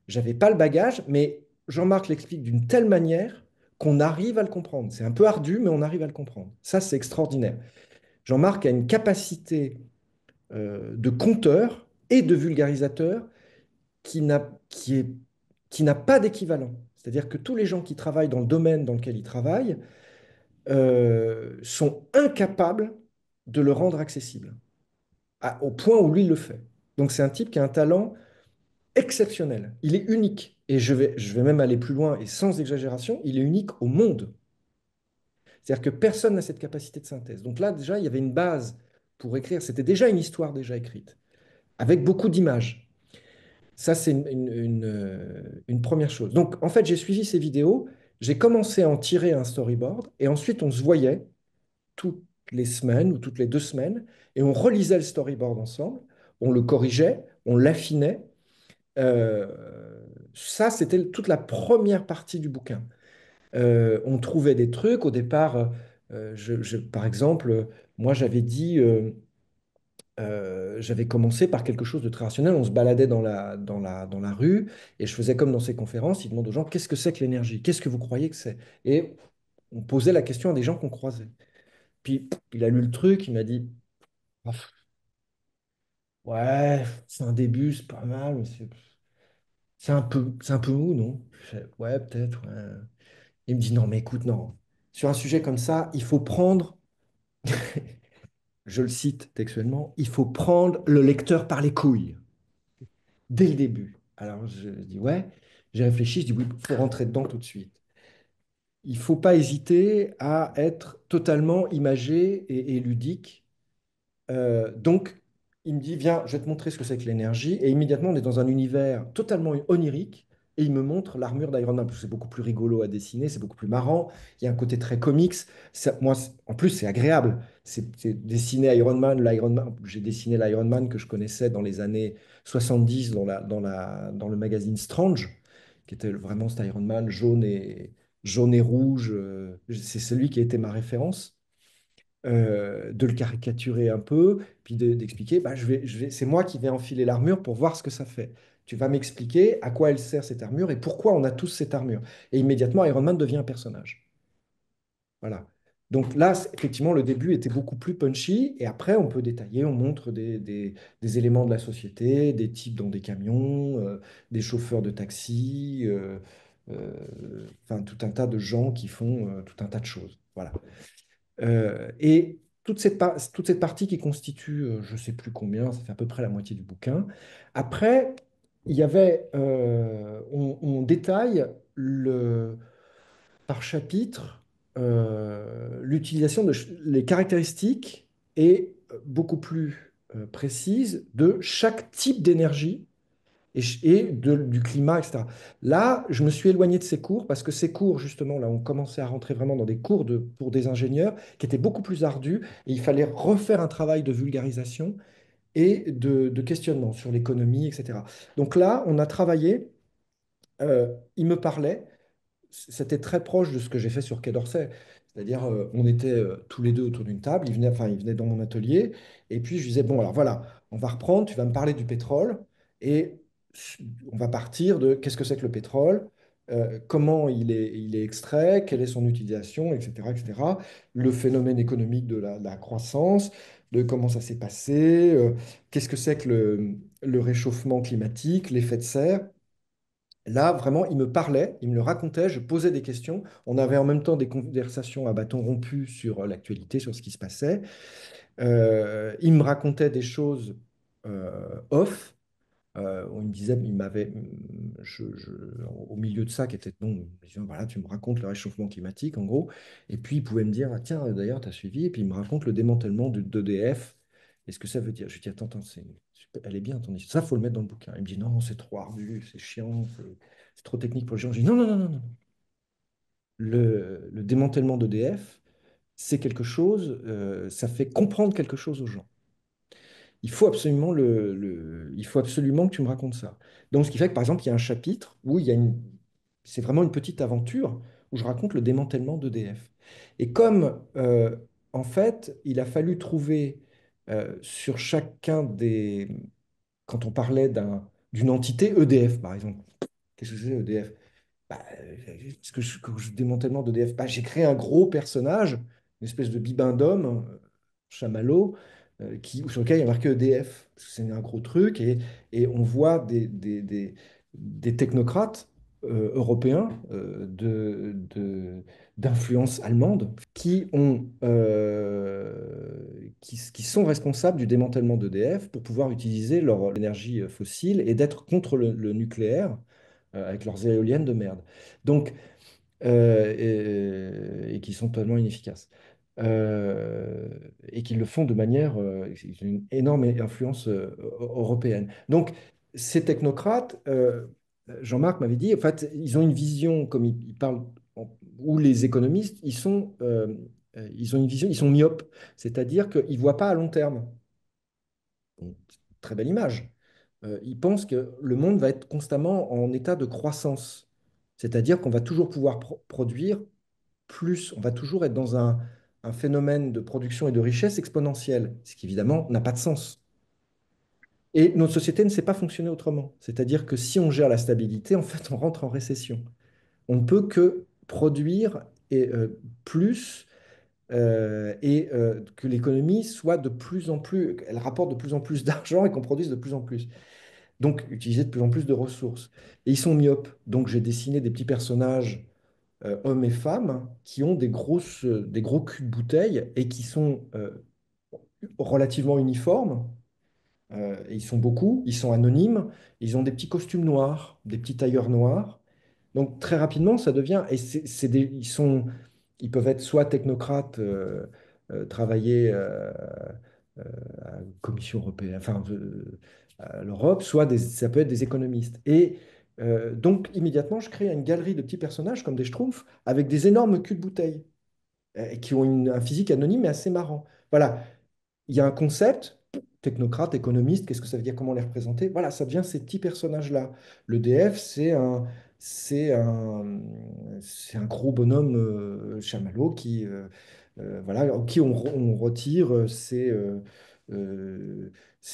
j'avais pas le bagage, mais Jean-Marc l'explique d'une telle manière qu'on arrive à le comprendre. C'est un peu ardu, mais on arrive à le comprendre. Ça, c'est extraordinaire. Jean-Marc a une capacité de conteur et de vulgarisateur qui est, qui n'a pas d'équivalent. C'est-à-dire que tous les gens qui travaillent dans le domaine dans lequel ils travaillent sont incapables de le rendre accessible au point où lui il le fait. Donc c'est un type qui a un talent exceptionnel. Il est unique. Et je vais même aller plus loin et sans exagération, il est unique au monde. C'est-à-dire que personne n'a cette capacité de synthèse. Donc là, déjà, il y avait une base pour écrire. C'était déjà une histoire déjà écrite, avec beaucoup d'images. Ça, c'est une première chose. Donc, en fait, j'ai suivi ces vidéos, j'ai commencé à en tirer un storyboard, et ensuite, on se voyait toutes les semaines ou toutes les 2 semaines, et on relisait le storyboard ensemble, on le corrigeait, on l'affinait. Euh, Ça, c'était toute la première partie du bouquin. On trouvait des trucs. Au départ, par exemple, moi, j'avais commencé par quelque chose de très rationnel. On se baladait dans la rue et je faisais comme dans ces conférences. Ils demandent aux gens, qu'est-ce que c'est que l'énergie? Qu'est-ce que vous croyez que c'est? Et on posait la question à des gens qu'on croisait. Puis il a lu le truc, il m'a dit, ah, ouais, c'est un début, c'est pas mal, mais c'est un peu mou, non? Je fais, ouais, peut-être, ouais. Il me dit, non, mais écoute, non. Sur un sujet comme ça, il faut prendre, je le cite textuellement, il faut prendre le lecteur par les couilles, dès le début. Alors je dis, ouais, j'ai réfléchi, je dis, oui, il faut rentrer dedans tout de suite. Il ne faut pas hésiter à être totalement imagé et ludique. Donc, il me dit, viens, je vais te montrer ce que c'est que l'énergie. Et immédiatement, on est dans un univers totalement onirique, et il me montre l'armure d'Iron Man, parce que c'est beaucoup plus rigolo à dessiner, c'est beaucoup plus marrant, il y a un côté très comics. Moi, en plus, c'est agréable. C'est dessiner Iron Man, l'Iron Man. J'ai dessiné l'Iron Man que je connaissais dans les années 70 dans le magazine Strange, qui était vraiment cet Iron Man jaune et rouge. C'est celui qui a été ma référence. De le caricaturer un peu, puis d'expliquer, bah, c'est moi qui vais enfiler l'armure pour voir ce que ça fait. Tu vas m'expliquer à quoi elle sert cette armure et pourquoi on a tous cette armure. Et immédiatement, Iron Man devient un personnage. Voilà. Donc là, effectivement, le début était beaucoup plus punchy, et après, on peut détailler, on montre des éléments de la société, des types dans des camions, des chauffeurs de taxi, enfin, tout un tas de gens qui font tout un tas de choses. Voilà. Et toute cette partie qui constitue, je ne sais plus combien, ça fait à peu près la moitié du bouquin. Après, il y avait, on détaille par chapitre l'utilisation les caractéristiques et beaucoup plus précises de chaque type d'énergie du climat, etc. Là, je me suis éloigné de ces cours parce que ces cours, justement, là, on commençait à rentrer vraiment dans des cours pour des ingénieurs qui étaient beaucoup plus ardus et il fallait refaire un travail de vulgarisation et de questionnement sur l'économie, etc. Donc là, on a travaillé, il me parlait, c'était très proche de ce que j'ai fait sur Quai d'Orsay. C'est-à-dire, on était tous les deux autour d'une table, il venait dans mon atelier, et puis je lui disais, bon, alors voilà, on va reprendre, tu vas me parler du pétrole, et on va partir de qu'est-ce que c'est que le pétrole, comment il est extrait, quelle est son utilisation, etc., etc., le phénomène économique de la croissance, de comment ça s'est passé, qu'est-ce que c'est que le réchauffement climatique, l'effet de serre. Là, vraiment, il me parlait, il me le racontait, je posais des questions. On avait en même temps des conversations à bâton rompu sur l'actualité, sur ce qui se passait. Il me racontait des choses off. On me disait, il m'avait, au milieu de ça, qui était, bon, il me disait, voilà, tu me racontes le réchauffement climatique, en gros. Et puis, il pouvait me dire, ah, tiens, d'ailleurs, tu as suivi. Et puis, il me raconte le démantèlement d'EDF. Et ce que ça veut dire. Je lui dis, attends, elle est bien ton histoire. Ça, faut le mettre dans le bouquin. Il me dit, non, c'est trop ardu, c'est chiant, c'est trop technique pour les gens. Je dis, non, non, non, non, non. Le démantèlement d'EDF, c'est quelque chose, ça fait comprendre quelque chose aux gens. Il faut absolument que tu me racontes ça. Donc, ce qui fait que, par exemple, il y a un chapitre où c'est vraiment une petite aventure où je raconte le démantèlement d'EDF. Et comme, en fait, il a fallu trouver sur chacun quand on parlait d'une entité EDF, par exemple, qu'est-ce que c'est EDF? Bah, démantèlement d'EDF, bah, j'ai créé un gros personnage, une espèce de bibendum, chamallow, sur lequel il y a marqué EDF. Parce que c'est un gros truc et on voit des technocrates européens d'influence allemande qui sont responsables du démantèlement d'EDF pour pouvoir utiliser leur énergie fossile et d'être contre le nucléaire avec leurs éoliennes de merde. Donc, et qui sont totalement inefficaces. Euh, et qui le font de manière, ils ont une énorme influence européenne. Donc, ces technocrates, Jean-Marc m'avait dit, en fait, ils ont une vision, comme il parle, ou les économistes, ils ont une vision, ils sont myopes, c'est-à-dire qu'ils ne voient pas à long terme. Donc, très belle image. Ils pensent que le monde va être constamment en état de croissance, c'est-à-dire qu'on va toujours pouvoir produire plus, on va toujours être dans un phénomène de production et de richesse exponentielle, ce qui évidemment n'a pas de sens. Et notre société ne sait pas fonctionner autrement. C'est-à-dire que si on gère la stabilité, en fait, on rentre en récession. On ne peut que produire plus que l'économie soit de plus en plus, elle rapporte de plus en plus d'argent et qu'on produise de plus en plus. Donc, utiliser de plus en plus de ressources. Et ils sont myopes. Donc, j'ai dessiné des petits personnages hommes et femmes, qui ont des gros culs de bouteille et qui sont relativement uniformes. Et ils sont beaucoup, ils sont anonymes, ils ont des petits costumes noirs, des petits tailleurs noirs. Donc très rapidement, ça devient, et ils peuvent être soit technocrates, travailler à la Commission européenne, enfin à l'Europe, soit ça peut être des économistes. Et Donc, immédiatement, je crée une galerie de petits personnages comme des schtroumpfs avec des énormes culs de bouteille qui ont un physique anonyme mais assez marrant. Voilà, il y a un concept, technocrate, économiste, qu'est-ce que ça veut dire, comment les représenter? Voilà, ça devient ces petits personnages-là. Le DF, c'est un, c'est un gros bonhomme chamallow voilà, à qui on retire ses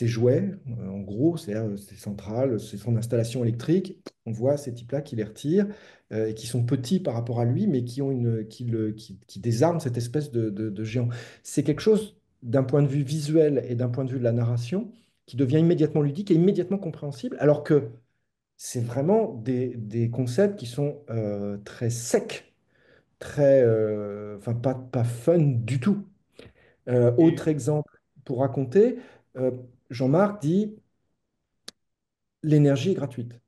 jouets, en gros, c'est-à-dire ses centrales, c'est son installation électrique. On voit ces types-là qui les retirent et qui sont petits par rapport à lui, mais qui ont qui désarment cette espèce de géant. C'est quelque chose d'un point de vue visuel et d'un point de vue de la narration qui devient immédiatement ludique et immédiatement compréhensible, alors que c'est vraiment des concepts qui sont très secs, enfin pas fun du tout. Et, Autre exemple pour raconter, euh, Jean-Marc dit l'énergie est gratuite.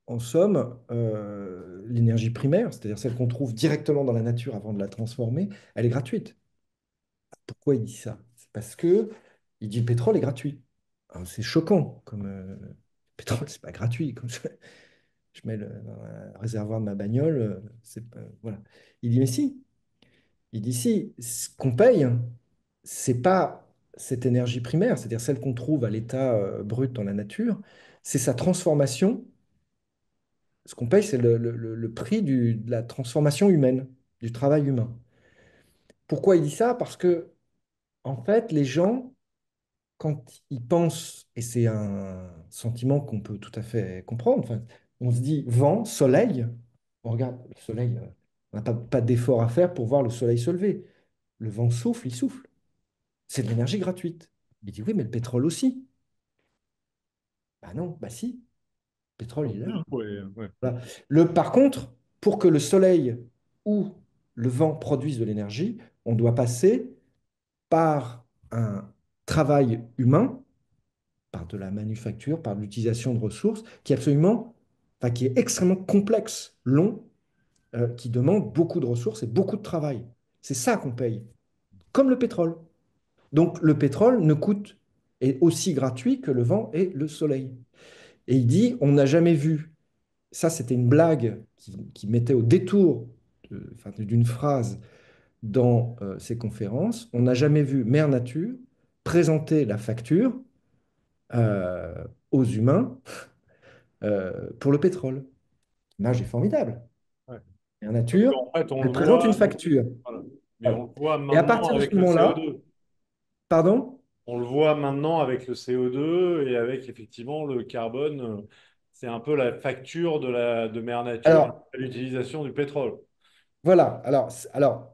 En somme, l'énergie primaire, c'est-à-dire celle qu'on trouve directement dans la nature avant de la transformer, elle est gratuite. Pourquoi il dit ça? C'est parce que il dit le pétrole est gratuit. Alors, c'est choquant, comme le pétrole, c'est pas gratuit. Comme je mets dans le réservoir de ma bagnole, voilà. Il dit mais si, il dit si, ce qu'on paye, c'est pas cette énergie primaire, c'est-à-dire celle qu'on trouve à l'état brut dans la nature, c'est sa transformation. Ce qu'on paye, c'est le prix de la transformation humaine, du travail humain. Pourquoi il dit ça? Parce que, en fait, les gens quand ils pensent, et c'est un sentiment qu'on peut tout à fait comprendre, enfin, on se dit vent, soleil, on regarde le soleil, on n'a pas d'effort à faire pour voir le soleil se lever. Le vent souffle, il souffle. C'est de l'énergie gratuite. Il dit oui, mais le pétrole aussi. Bah non, bah si, le pétrole, il est là. ouais, ouais. Voilà. Par contre, pour que le soleil ou le vent produisent de l'énergie, on doit passer par un travail humain par de la manufacture, par l'utilisation de ressources, qui est absolument, enfin, qui est extrêmement complexe, long, qui demande beaucoup de ressources et beaucoup de travail. C'est ça qu'on paye, comme le pétrole. Donc le pétrole ne coûte, est aussi gratuit que le vent et le soleil. Et il dit, on n'a jamais vu, ça c'était une blague qui mettait au détour enfin, d'une phrase dans ses conférences, on n'a jamais vu Mère Nature présenter la facture euh, aux humains pour le pétrole. L'image est formidable. Ouais. La Sauf nature, qu'en fait, on elle le présente une voit, facture. voilà. Mais Voilà. on le voit Et à maintenant partir de ce avec le moment-là, CO2. pardon? On le voit maintenant avec le CO2 et avec effectivement le carbone. C'est un peu la facture de Mère Nature Alors, à l'utilisation du pétrole. voilà. Alors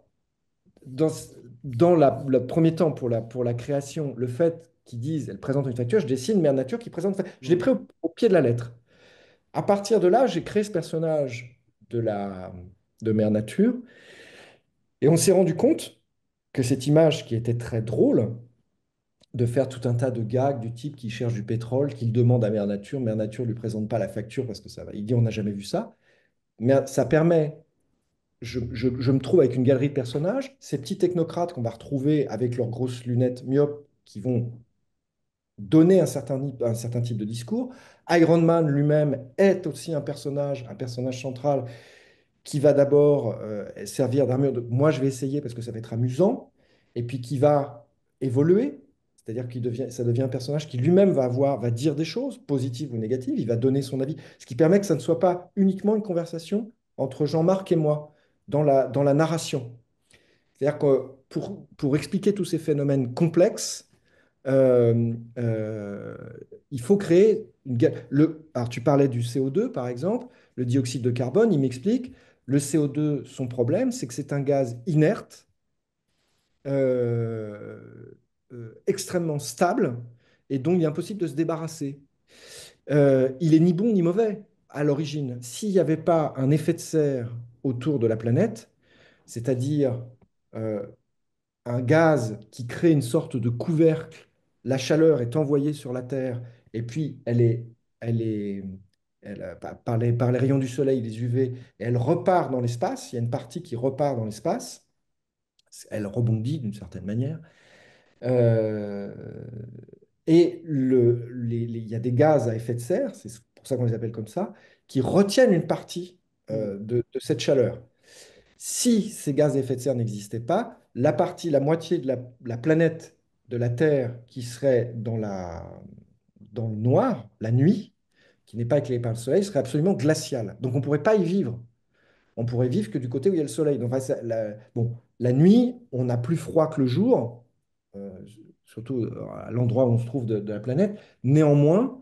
dans, dans le premier temps, pour la création, le fait qu'ils disent, elle présente une facture, je dessine Mère Nature qui présente. Je l'ai Mm. pris au pied de la lettre. À partir de là, j'ai créé ce personnage de Mère Nature et on s'est rendu compte que cette image qui était très drôle, de faire tout un tas de gags du type qui cherche du pétrole, qu'il demande à Mère Nature lui présente pas la facture parce que ça va. Il dit on n'a jamais vu ça. Mais ça permet, je me trouve avec une galerie de personnages, ces petits technocrates qu'on va retrouver avec leurs grosses lunettes myopes qui vont donner un certain type de discours. Iron Man lui-même est aussi un personnage central qui va d'abord servir d'armure. Moi, je vais essayer parce que ça va être amusant, et puis qui va évoluer, c'est-à-dire ça devient un personnage qui lui-même va dire des choses, positives ou négatives, il va donner son avis, ce qui permet que ça ne soit pas uniquement une conversation entre Jean-Marc et moi dans la narration. C'est-à-dire que pour expliquer tous ces phénomènes complexes, euh, euh, il faut créer alors, tu parlais du CO2, par exemple, le dioxyde de carbone, il m'explique, le CO2, son problème, c'est que c'est un gaz inerte, euh, extrêmement stable, et dont il est impossible de se débarrasser. Il est ni bon ni mauvais à l'origine. S'il n'y avait pas un effet de serre autour de la planète, c'est-à-dire euh, un gaz qui crée une sorte de couvercle. La chaleur est envoyée sur la Terre et puis elle est, par les rayons du soleil, les UV, et elle repart dans l'espace. Il y a une partie qui repart dans l'espace. Elle rebondit d'une certaine manière. Euh, et il y a des gaz à effet de serre, c'est pour ça qu'on les appelle comme ça, qui retiennent une partie de cette chaleur. Si ces gaz à effet de serre n'existaient pas, la moitié de la planète de la Terre qui serait dans le noir, la nuit, qui n'est pas éclairée par le soleil, serait absolument glaciale. Donc on ne pourrait pas y vivre. On pourrait vivre que du côté où il y a le soleil. Donc, enfin, bon, la nuit, on a plus froid que le jour, euh, surtout à l'endroit où on se trouve de la planète. Néanmoins,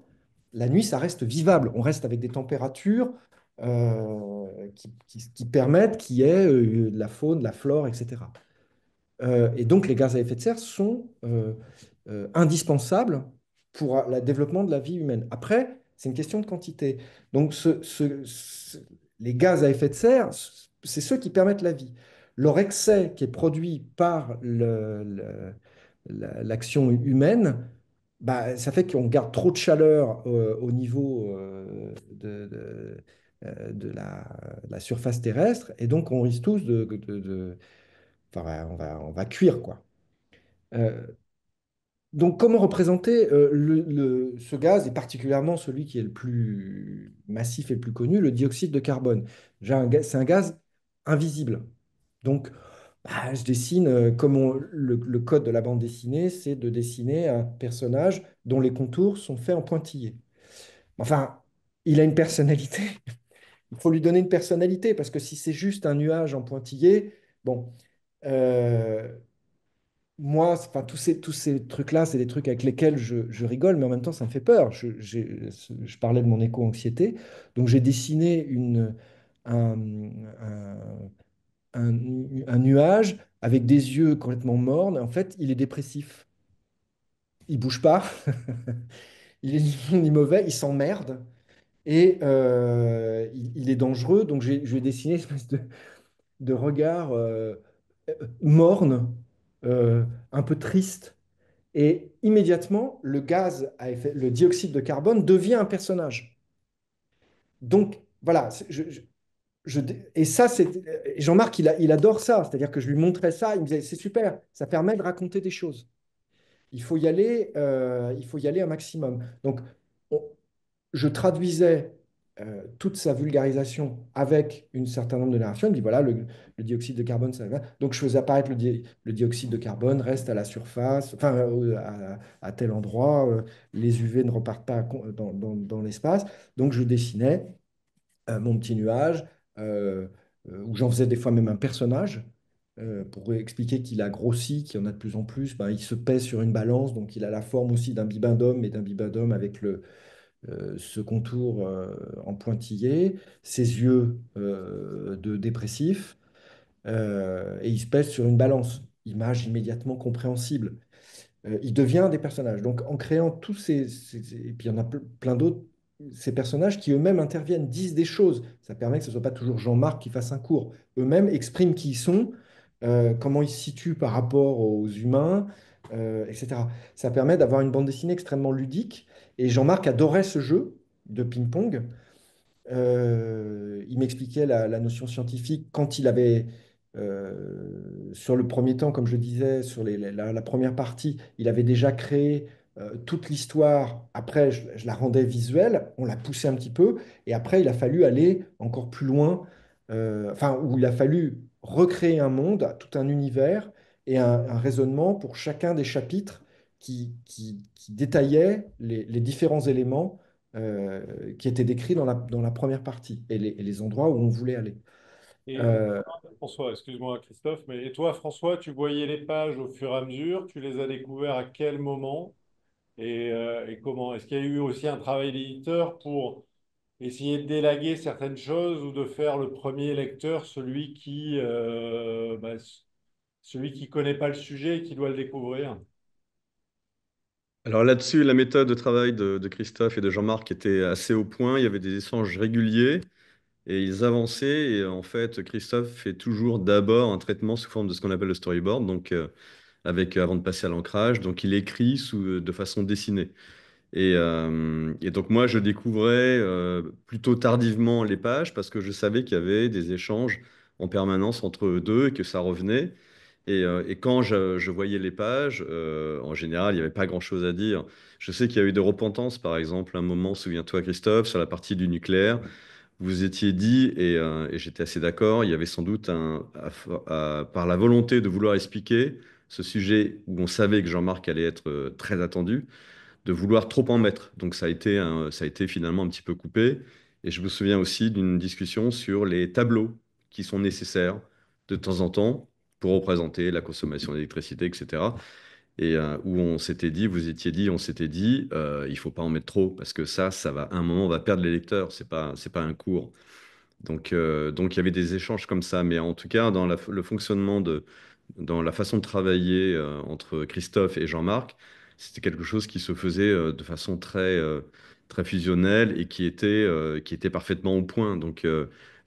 la nuit, ça reste vivable. On reste avec des températures qui permettent qu'il y ait de la faune, de la flore, etc. Et donc, les gaz à effet de serre sont indispensables pour le développement de la vie humaine. Après, c'est une question de quantité. Donc, les gaz à effet de serre, c'est ceux qui permettent la vie. Leur excès qui est produit par l'action humaine, bah, ça fait qu'on garde trop de chaleur au niveau de la surface terrestre, et donc on risque tous enfin, on va cuire, quoi. Euh, donc, comment représenter ce gaz, et particulièrement celui qui est le plus massif et le plus connu, le dioxyde de carbone? C'est un gaz invisible. Donc, bah, je dessine, comme le code de la bande dessinée, c'est de dessiner un personnage dont les contours sont faits en pointillés. Enfin, il a une personnalité. Il faut lui donner une personnalité, parce que si c'est juste un nuage en pointillés, bon, euh, moi, enfin, tous ces trucs-là, c'est des trucs avec lesquels je rigole, mais en même temps, ça me fait peur. Je parlais de mon éco-anxiété. Donc, j'ai dessiné un, un- un nuage avec des yeux complètement mornes. En fait, il est dépressif. Il bouge pas. Il est ni bon ni mauvais. Il s'emmerde. Et il est dangereux. Donc, je vais dessiner une espèce de regard morne, un peu triste. Et immédiatement, le dioxyde de carbone devient un personnage. Donc, voilà. Et ça, Jean-Marc, il adore ça. C'est-à-dire que je lui montrais ça, il me disait, c'est super, ça permet de raconter des choses. Il faut y aller un maximum. Donc, on- je traduisais toute sa vulgarisation avec un certain nombre de narrations. Il me dit, voilà, le dioxyde de carbone, ça va. Donc, je faisais apparaître le dioxyde de carbone, reste à la surface, enfin, à tel endroit, les UV ne repartent pas dans l'espace. Donc, je dessinais mon petit nuage, euh, où j'en faisais des fois même un personnage, pour expliquer qu'il a grossi, qu'il y en a de plus en plus. Ben, il se pèse sur une balance, donc il a la forme aussi d'un bibendum, mais d'un bibendum avec ce contour en pointillé, ses yeux de dépressif, et il se pèse sur une balance. Image immédiatement compréhensible. Il devient des personnages. Donc, en créant tous et puis il y en a plein d'autres, ces personnages qui eux-mêmes interviennent, disent des choses. Ça permet que ce ne soit pas toujours Jean-Marc qui fasse un cours. Eux-mêmes expriment qui ils sont, comment ils se situent par rapport aux humains, etc. Ça permet d'avoir une bande dessinée extrêmement ludique. Et Jean-Marc adorait ce jeu de ping-pong. Il m'expliquait la notion scientifique quand il avait, sur le premier temps, comme je disais, sur la première partie, il avait déjà créé toute l'histoire. Après, je la rendais visuelle, on l'a poussé un petit peu, et après, il a fallu aller encore plus loin, enfin, où il a fallu recréer un monde, tout un univers et un raisonnement pour chacun des chapitres qui détaillait les différents éléments qui étaient décrits dans la première partie et les endroits où on voulait aller. Et Euh, François, excuse-moi Christophe, mais et toi François, tu voyais les pages au fur et à mesure, tu les as découvertes à quel moment et comment? Est-ce qu'il y a eu aussi un travail d'éditeur pour essayer de délaguer certaines choses ou de faire le premier lecteur, celui qui connaît pas le sujet et qui doit le découvrir? Alors là-dessus, la méthode de travail de Christophe et de Jean-Marc était assez au point. Il y avait des échanges réguliers et ils avançaient. Et en fait, Christophe fait toujours d'abord un traitement sous forme de ce qu'on appelle le storyboard, donc avant de passer à l'ancrage. Donc il écrit de façon dessinée. Et donc moi, je découvrais plutôt tardivement les pages parce que je savais qu'il y avait des échanges en permanence entre eux deux et que ça revenait. Et quand je voyais les pages, en général, il n'y avait pas grand-chose à dire. Je sais qu'il y a eu des repentances, par exemple, un moment, souviens-toi, Christophe, sur la partie du nucléaire. Vous étiez dit, et j'étais assez d'accord, il y avait sans doute par la volonté de vouloir expliquer ce sujet où on savait que Jean-Marc allait être très attendu, de vouloir trop en mettre. Donc ça a été finalement un petit peu coupé. Et je me souviens aussi d'une discussion sur les tableaux qui sont nécessaires de temps en temps pour représenter la consommation d'électricité, etc. Et où on s'était dit, vous étiez dit, on s'était dit, il faut pas en mettre trop parce que ça va, à un moment, on va perdre les lecteurs. C'est pas un cours. Donc il y avait des échanges comme ça, mais en tout cas, le fonctionnement dans la façon de travailler entre Christophe et Jean-Marc, c'était quelque chose qui se faisait de façon très fusionnelle et qui était parfaitement au point. Donc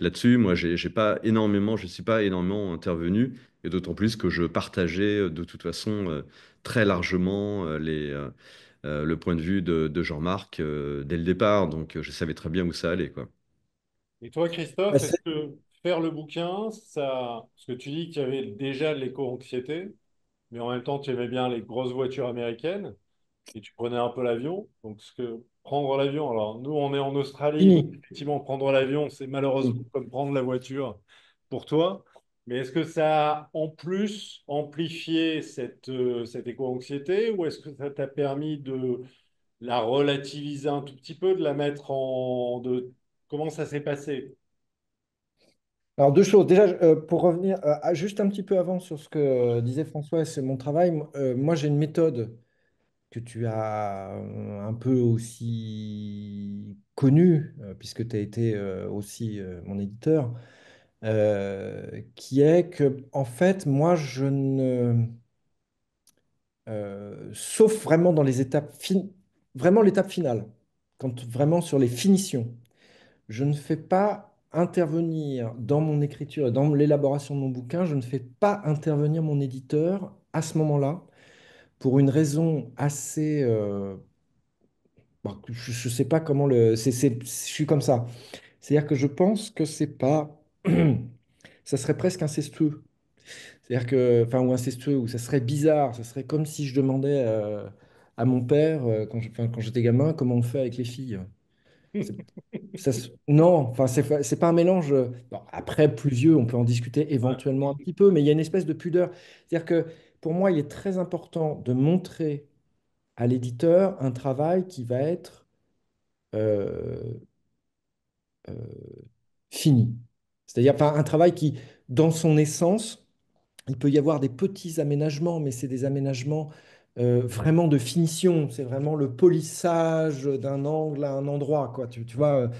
là-dessus, moi, j'ai pas énormément, je suis pas énormément intervenu, et d'autant plus que je partageais de toute façon très largement le point de vue de Jean-Marc dès le départ. Donc je savais très bien où ça allait, quoi. Et toi, Bah, Christophe, est-ce que faire le bouquin, ça... Parce que tu dis que tu avais déjà de l'éco-anxiété, mais en même temps, tu aimais bien les grosses voitures américaines et tu prenais un peu l'avion. Donc, ce que prendre l'avion, alors nous, on est en Australie, donc fini. effectivement, prendre l'avion, c'est malheureusement comme prendre la voiture pour toi. Mais est-ce que ça a en plus amplifié cette éco-anxiété ou est-ce que ça t'a permis de la relativiser un tout petit peu, de la mettre en... De... Comment ça s'est passé? Alors, deux choses. Déjà, pour revenir juste un petit peu avant sur ce que disait François, c'est mon travail. Moi, j'ai une méthode que tu as un peu aussi connue, puisque tu as été aussi mon éditeur, qui est que, en fait, moi, je ne. Sauf vraiment dans les étapes vraiment l'étape finale, quand vraiment sur les finitions. Je ne fais pas intervenir dans mon écriture et dans l'élaboration de mon bouquin, je ne fais pas intervenir mon éditeur à ce moment-là pour une raison assez... bon, je ne sais pas comment le... je suis comme ça. C'est-à-dire que je pense que c'est pas... ça serait presque incestueux. C'est-à-dire que... Enfin, ou incestueux, ou ça serait bizarre. Ça serait comme si je demandais à mon père, enfin, quand j'étais gamin, comment on fait avec les filles. Non, enfin, c'est pas un mélange. Bon, après, plus vieux, on peut en discuter Ouais. éventuellement un petit peu, mais il y a une espèce de pudeur. C'est-à-dire que pour moi, il est très important de montrer à l'éditeur un travail qui va être euh, euh, fini. C'est-à-dire, enfin, un travail qui, dans son essence, il peut y avoir des petits aménagements, mais c'est des aménagements vraiment de finition. C'est vraiment le polissage d'un angle à un endroit, quoi. Tu vois.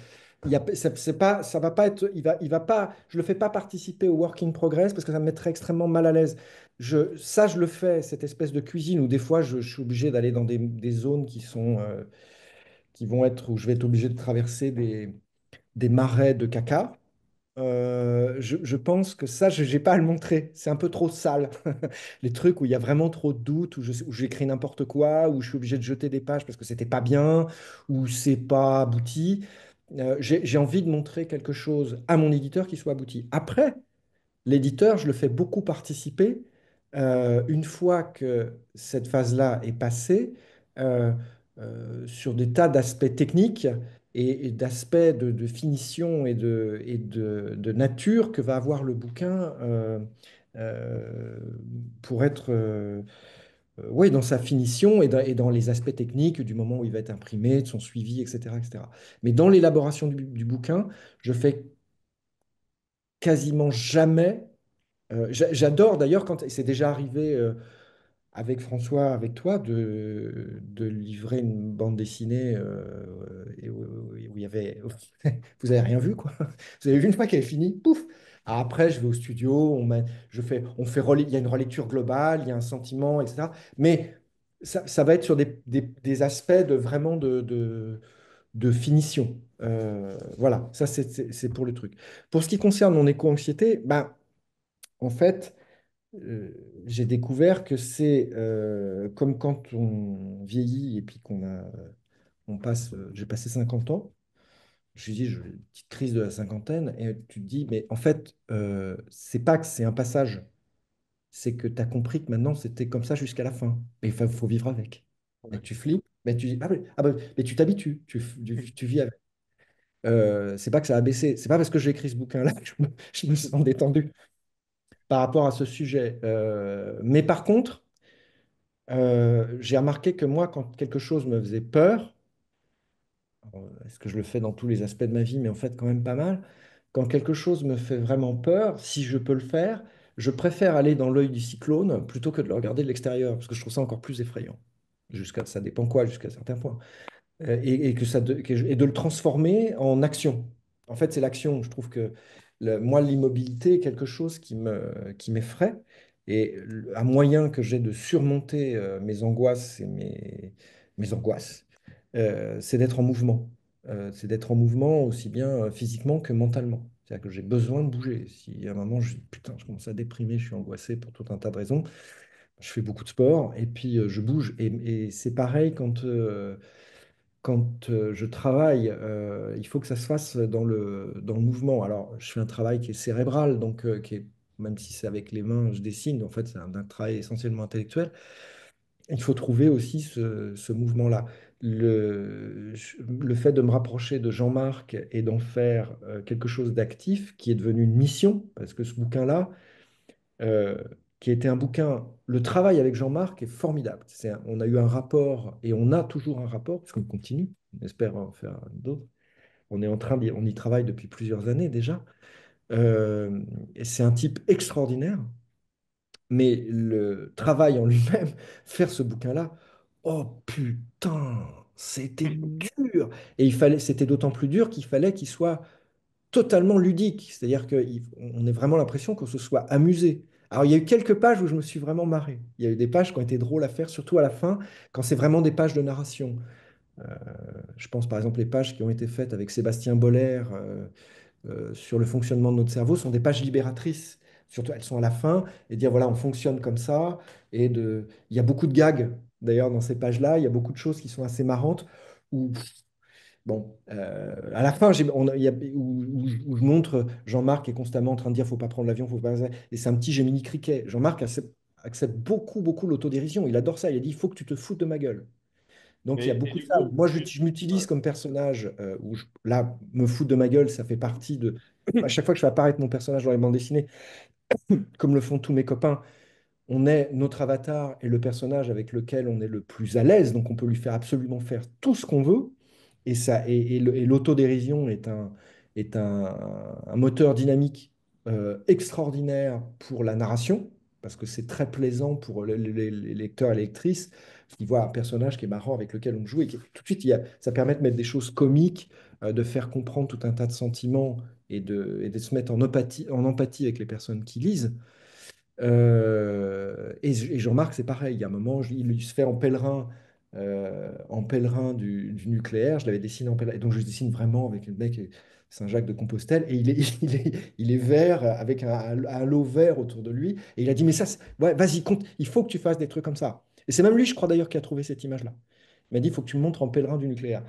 C'est pas, ça va pas être, il va pas, je le fais pas participer au work in progress parce que ça me mettrait extrêmement mal à l'aise. Je le fais, cette espèce de cuisine où des fois je suis obligé d'aller dans des zones qui sont, qui vont être, où je vais être obligé de traverser des marais de caca. Je pense que ça, je n'ai pas à le montrer. C'est un peu trop sale. Les trucs où il y a vraiment trop de doutes, où j'écris n'importe quoi, où je suis obligé de jeter des pages parce que c'était pas bien, où c'est pas abouti. J'ai envie de montrer quelque chose à mon éditeur qui soit abouti. Après, l'éditeur, je le fais beaucoup participer. Une fois que cette phase-là est passée, euh, sur des tas d'aspects techniques et d'aspects de finition de nature que va avoir le bouquin euh, pour être ouais, dans sa finition et dans les aspects techniques du moment où il va être imprimé, de son suivi, etc., etc. Mais dans l'élaboration du bouquin, je fais quasiment jamais. J'adore d'ailleurs quand c'est déjà arrivé avec François, avec toi, de livrer une bande dessinée où il y avait. Vous avez rien vu, quoi. Vous avez vu une fois qu'elle est finie, pouf! Après, je vais au studio, il y a une relecture globale, il y a un sentiment, etc. Mais ça va être sur des aspects de vraiment de finition. Voilà, ça c'est pour le truc. Pour ce qui concerne mon éco-anxiété, ben, en fait, euh, j'ai découvert que c'est comme quand on vieillit et puis j'ai passé 50 ans, je me suis dit, j'ai une petite crise de la cinquantaine, et tu te dis, mais en fait, c'est pas que c'est un passage, c'est que tu as compris que maintenant c'était comme ça jusqu'à la fin. Mais il faut vivre avec. Et Ouais. tu flippes, mais tu dis, ah, mais tu t'habitues, tu vis avec. C'est pas que ça a baissé. C'est pas parce que j'ai écrit ce bouquin-là que je me sens détendu par rapport à ce sujet. Mais par contre, j'ai remarqué que moi, quand quelque chose me faisait peur, est-ce que je le fais dans tous les aspects de ma vie, mais en fait quand même pas mal, quand quelque chose me fait vraiment peur, si je peux le faire, je préfère aller dans l'œil du cyclone plutôt que de le regarder de l'extérieur, parce que je trouve ça encore plus effrayant. Ça dépend quoi, jusqu'à certains points. Et de le transformer en action. En fait, c'est l'action. Je trouve que moi, l'immobilité est quelque chose qui m'effraie. Et un moyen que j'ai de surmonter mes angoisses et mes angoisses, c'est d'être en mouvement. C'est d'être en mouvement aussi bien physiquement que mentalement. C'est-à-dire que j'ai besoin de bouger. Si à un moment, putain, je commence à déprimer, je suis angoissé pour tout un tas de raisons, je fais beaucoup de sport et puis je bouge. Et c'est pareil quand je travaille, il faut que ça se fasse dans le mouvement. Alors, je fais un travail qui est cérébral, donc même si c'est avec les mains, je dessine, en fait, c'est un travail essentiellement intellectuel. Il faut trouver aussi ce mouvement-là. Le fait de me rapprocher de Jean-Marc et d'en faire quelque chose d'actif, qui est devenu une mission, parce que ce bouquin-là, euh, qui était un bouquin, le travail avec Jean-Marc est formidable. On a eu un rapport, et on a toujours un rapport, parce qu'on continue, on espère en faire d'autres. On y travaille depuis plusieurs années déjà. Et c'est un type extraordinaire, mais le travail en lui-même, faire ce bouquin-là, oh putain, c'était dur. Et c'était d'autant plus dur qu'il fallait qu'il soit totalement ludique. C'est-à-dire qu'on a vraiment l'impression qu'on se soit amusé. Alors, il y a eu quelques pages où je me suis vraiment marré. Il y a eu des pages qui ont été drôles à faire, surtout à la fin, quand c'est vraiment des pages de narration. Euh, je pense par exemple les pages qui ont été faites avec Sébastien Boller sur le fonctionnement de notre cerveau sont des pages libératrices. Surtout, elles sont à la fin et dire voilà, on fonctionne comme ça. Il y a beaucoup de gags d'ailleurs dans ces pages-là. Il y a beaucoup de choses qui sont assez marrantes. Où bon, à la fin, où je montre Jean-Marc est constamment en train de dire faut pas prendre l'avion, faut pas. Et c'est un petit Gemini Criquet. Jean-Marc accepte beaucoup, beaucoup l'autodérision. Il adore ça. Il a dit il faut que tu te foutes de ma gueule. Donc il y a Et beaucoup de du ça. coup, Moi, je m'utilise comme personnage là, me foutre de ma gueule, ça fait partie de. À chaque fois que je fais apparaître mon personnage dans les bandes dessinées, comme le font tous mes copains, on est notre avatar et le personnage avec lequel on est le plus à l'aise, donc on peut lui faire absolument faire tout ce qu'on veut. Et l'autodérision est un moteur dynamique extraordinaire pour la narration, parce que c'est très plaisant pour les lecteurs et les lectrices qui voient un personnage qui est marrant avec lequel on joue et tout de suite, ça permet de mettre des choses comiques, de faire comprendre tout un tas de sentiments et de se mettre en empathie avec les personnes qui lisent. Et Jean-Marc, c'est pareil. Il y a un moment, il se fait en pèlerin du nucléaire. Je l'avais dessiné en pèlerin. Et donc, je dessine vraiment avec le mec, Saint-Jacques de Compostelle. Et il est vert avec un halo vert autour de lui. Et il a dit, mais ça, ouais, vas-y, compte, il faut que tu fasses des trucs comme ça. Et c'est même lui, je crois d'ailleurs, qui a trouvé cette image-là. Il m'a dit, il faut que tu me montres en pèlerin du nucléaire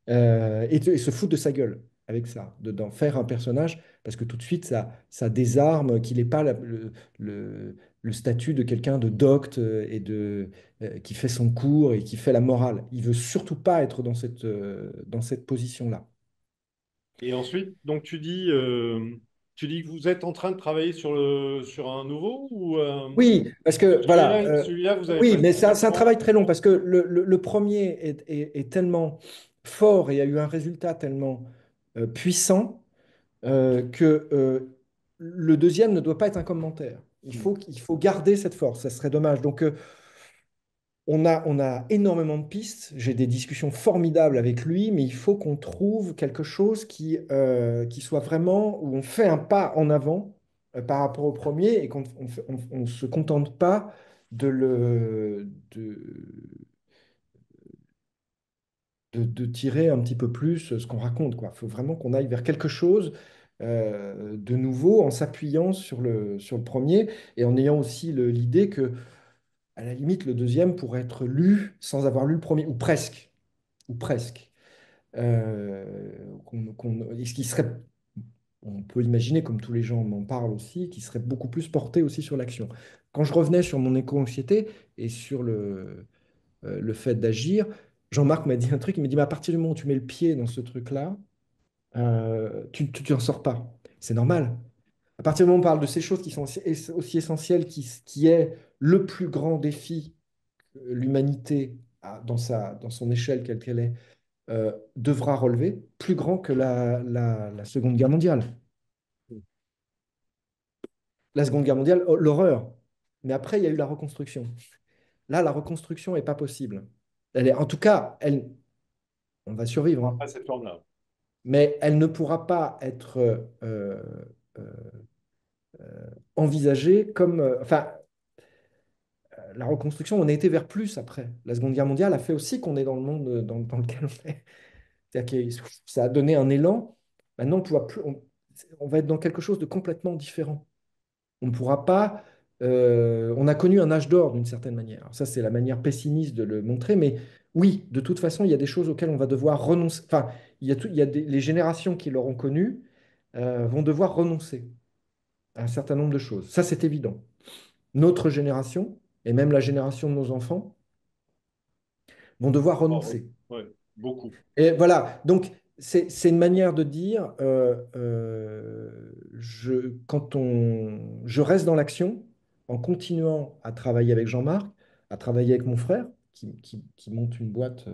et se foutre de sa gueule avec ça, d'en faire un personnage, parce que tout de suite, ça désarme qu'il n'ait pas le- le statut de quelqu'un de docte qui fait son cours et qui fait la morale. Il veut surtout pas être dans cette position-là. et ensuite, donc tu dis que vous êtes en train de travailler sur un nouveau ou Oui, parce que voilà, celui-là, vous avez oui, mais passé c'est un, votre c'est un temps. travail très long parce que le premier est tellement fort et a eu un résultat tellement puissant que le deuxième ne doit pas être un commentaire. Il faut garder cette force, ça serait dommage. Donc, on a énormément de pistes, j'ai des discussions formidables avec lui, mais il faut qu'on trouve quelque chose qui soit vraiment, où on fait un pas en avant par rapport au premier et qu'on on se contente pas de tirer un petit peu plus ce qu'on raconte, quoi. Il faut vraiment qu'on aille vers quelque chose de nouveau en s'appuyant sur le premier et en ayant aussi l'idée que, à la limite, le deuxième pourrait être lu sans avoir lu le premier, ou presque, ou presque. Ce qui serait on peut imaginer, comme tous les gens m'en parlent aussi, qu'il serait beaucoup plus porté aussi sur l'action. Quand je revenais sur mon éco-anxiété et sur le fait d'agir, Jean-Marc m'a dit un truc, il m'a dit, mais à partir du moment où tu mets le pied dans ce truc-là, tu n'en sors pas. C'est normal. À partir du moment où on parle de ces choses qui sont aussi essentielles, qui est le plus grand défi que l'humanité, dans son échelle quelle qu'elle est, devra relever, plus grand que la Seconde Guerre mondiale. La Seconde Guerre mondiale, oh, l'horreur. Mais après, il y a eu la reconstruction. Là, la reconstruction n'est pas possible. En tout cas, on va survivre, hein. Pas cette forme-là. Mais elle ne pourra pas être euh, envisagée comme... enfin, la reconstruction, on a été vers plus après. La Seconde Guerre mondiale a fait aussi qu'on est dans le monde dans lequel on est. C'est-à-dire que ça a donné un élan. Maintenant, on va être dans quelque chose de complètement différent. On ne pourra pas. On a connu un âge d'or d'une certaine manière. Alors ça, c'est la manière pessimiste de le montrer, mais oui, de toute façon, il y a des choses auxquelles on va devoir renoncer. Enfin, il y a les générations qui l'auront connu vont devoir renoncer à un certain nombre de choses. Ça, c'est évident. Notre génération, et même la génération de nos enfants, vont devoir Oh, oui. renoncer. Ouais, beaucoup. Et voilà, donc c'est une manière de dire, je reste dans l'action en continuant à travailler avec Jean-Marc, à travailler avec mon frère, qui monte une boîte,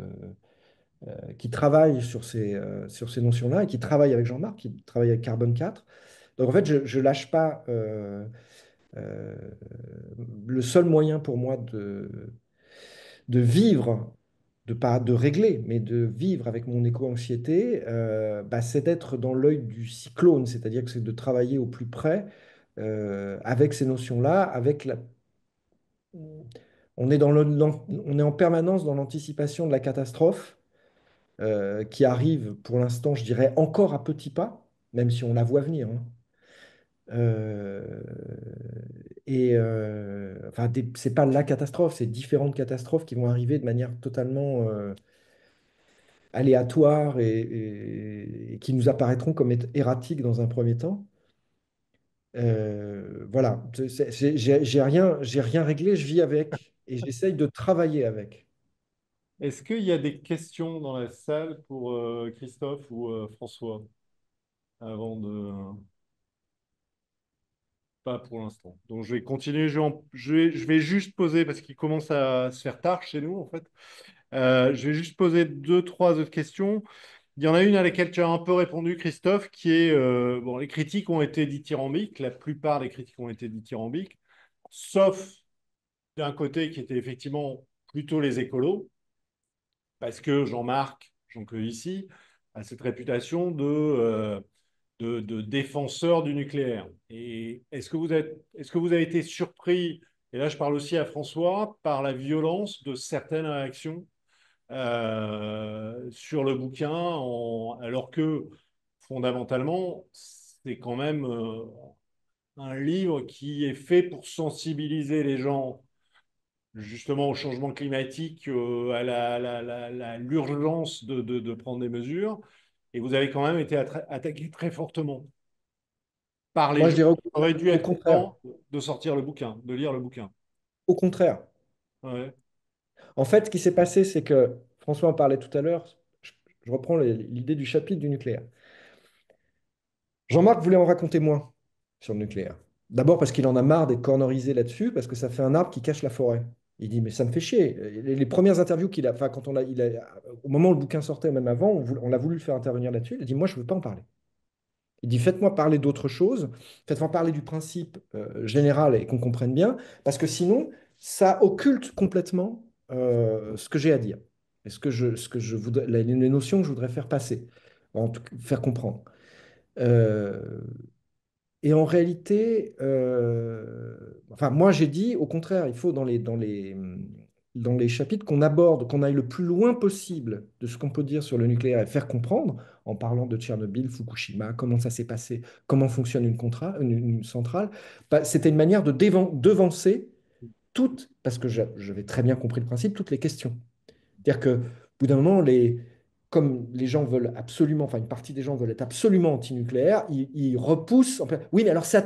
qui travaille sur ces notions-là, et qui travaille avec Jean-Marc, qui travaille avec Carbone 4. Donc en fait, je ne lâche pas. Euh, le seul moyen pour moi de vivre, de pas de régler, mais de vivre avec mon éco-anxiété, bah, c'est d'être dans l'œil du cyclone, c'est-à-dire que c'est de travailler au plus près avec ces notions-là, on est on est en permanence dans l'anticipation de la catastrophe qui arrive pour l'instant, je dirais, encore à petits pas, même si on la voit venir, hein. Euh, enfin, c'est pas la catastrophe, c'est différentes catastrophes qui vont arriver de manière totalement aléatoires et qui nous apparaîtront comme erratiques dans un premier temps. Voilà, j'ai rien réglé, je vis avec et j'essaye de travailler avec. Est-ce qu'il y a des questions dans la salle pour Christophe ou François avant de... Pas pour l'instant. Donc je vais continuer. Je vais juste poser, parce qu'il commence à se faire tard chez nous, en fait. Je vais juste poser deux, trois autres questions. Il y en a une à laquelle tu as un peu répondu, Christophe, qui est, bon, les critiques ont été dithyrambiques. La plupart des critiques ont été dithyrambiques, sauf d'un côté qui était effectivement plutôt les écolos, parce que Jean-Marc, que ici, a cette réputation de défenseur du nucléaire. Et est-ce que vous avez été surpris, et là je parle aussi à François, par la violence de certaines réactions sur le bouquin, alors que fondamentalement, c'est quand même un livre qui est fait pour sensibiliser les gens justement au changement climatique, à l'urgence de prendre des mesures. Et vous avez quand même été attaqué très fortement par les Moi, je gens dirais qui auraient dû au être contraire. contents de sortir le bouquin, de lire le bouquin. Au contraire. Ouais. En fait, ce qui s'est passé, c'est que François en parlait tout à l'heure. Je reprends l'idée du chapitre du nucléaire. Jean-Marc voulait en raconter moins sur le nucléaire. D'abord parce qu'il en a marre d'être cornerisé là-dessus, parce que ça fait un arbre qui cache la forêt. Il dit, mais ça me fait chier. Les premières interviews qu'il a, enfin, au moment où le bouquin sortait, même avant, on l'a voulu le faire intervenir là-dessus. Il a dit, moi, je ne veux pas en parler. Il dit, faites-moi parler d'autre chose, faites-moi parler du principe général et qu'on comprenne bien, parce que sinon, ça occulte complètement ce que j'ai à dire, et ce que je voudrais, les notions que je voudrais faire passer, faire comprendre. Euh, et en réalité, enfin, moi j'ai dit au contraire, il faut dans les chapitres qu'on aborde, qu'on aille le plus loin possible de ce qu'on peut dire sur le nucléaire et faire comprendre, en parlant de Tchernobyl, Fukushima, comment ça s'est passé, comment fonctionne une centrale. Bah, c'était une manière de devancer parce que j'avais très bien compris le principe, toutes les questions. C'est-à-dire que, au bout d'un moment, comme les gens veulent absolument, enfin une partie des gens veulent être absolument anti-nucléaires, ils repoussent. Oui, mais alors ça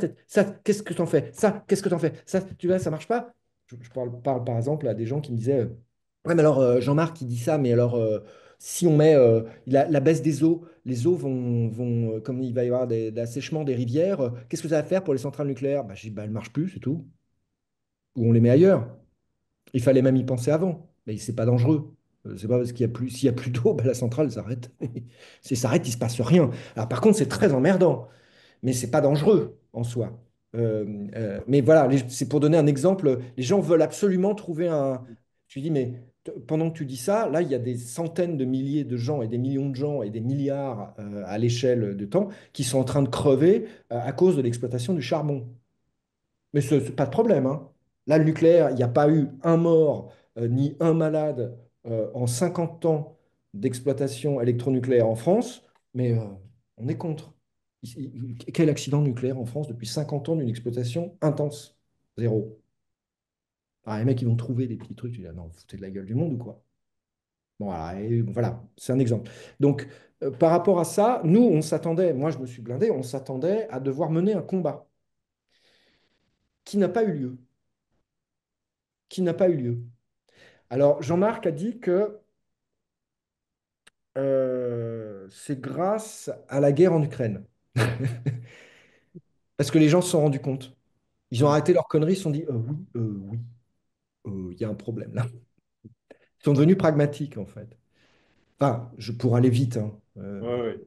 qu'est-ce que t'en fais? Ça, qu'est-ce que t'en fais? Ça, tu vois, ça marche pas. Je parle par exemple à des gens qui me disaient, ouais, mais alors Jean-Marc, il dit ça, mais alors si on met la baisse des eaux, les eaux comme il va y avoir l'assèchement des rivières, qu'est-ce que ça va faire pour les centrales nucléaires? Bah, je dis, bah, elles ne marchent plus, c'est tout. Ou on les met ailleurs. Il fallait même y penser avant, mais c'est pas dangereux. C'est pas parce qu'il y a plus, s'il y a plus d'eau, ben, la centrale s'arrête. Si ça s'arrête, il se passe rien. Alors par contre, c'est très emmerdant, mais c'est pas dangereux en soi. Mais voilà, c'est pour donner un exemple. Les gens veulent absolument trouver un. Tu dis, mais pendant que tu dis ça, là, il y a des centaines de milliers de gens et des millions de gens et des milliards à l'échelle de temps qui sont en train de crever à cause de l'exploitation du charbon. Mais ce n'est pas de problème, hein. Là, le nucléaire, il n'y a pas eu un mort ni un malade en 50 ans d'exploitation électronucléaire en France, mais on est contre. Quel accident nucléaire en France depuis 50 ans d'une exploitation intense? Zéro. Ah, les mecs, ils vont trouver des petits trucs. Tu dis, ah non, vous foutez de la gueule du monde ou quoi? Bon, voilà, voilà, c'est un exemple. Donc, par rapport à ça, nous, on s'attendait, moi je me suis blindé, on s'attendait à devoir mener un combat qui n'a pas eu lieu. Qui n'a pas eu lieu. Alors, Jean-Marc a dit que c'est grâce à la guerre en Ukraine. Parce que les gens se sont rendus compte. Ils ont Mm. arrêté leurs conneries, ils se sont dit oui, oui, il y a un problème là. Ils sont devenus pragmatiques en fait. Enfin, pour aller vite, hein. Ouais, ouais.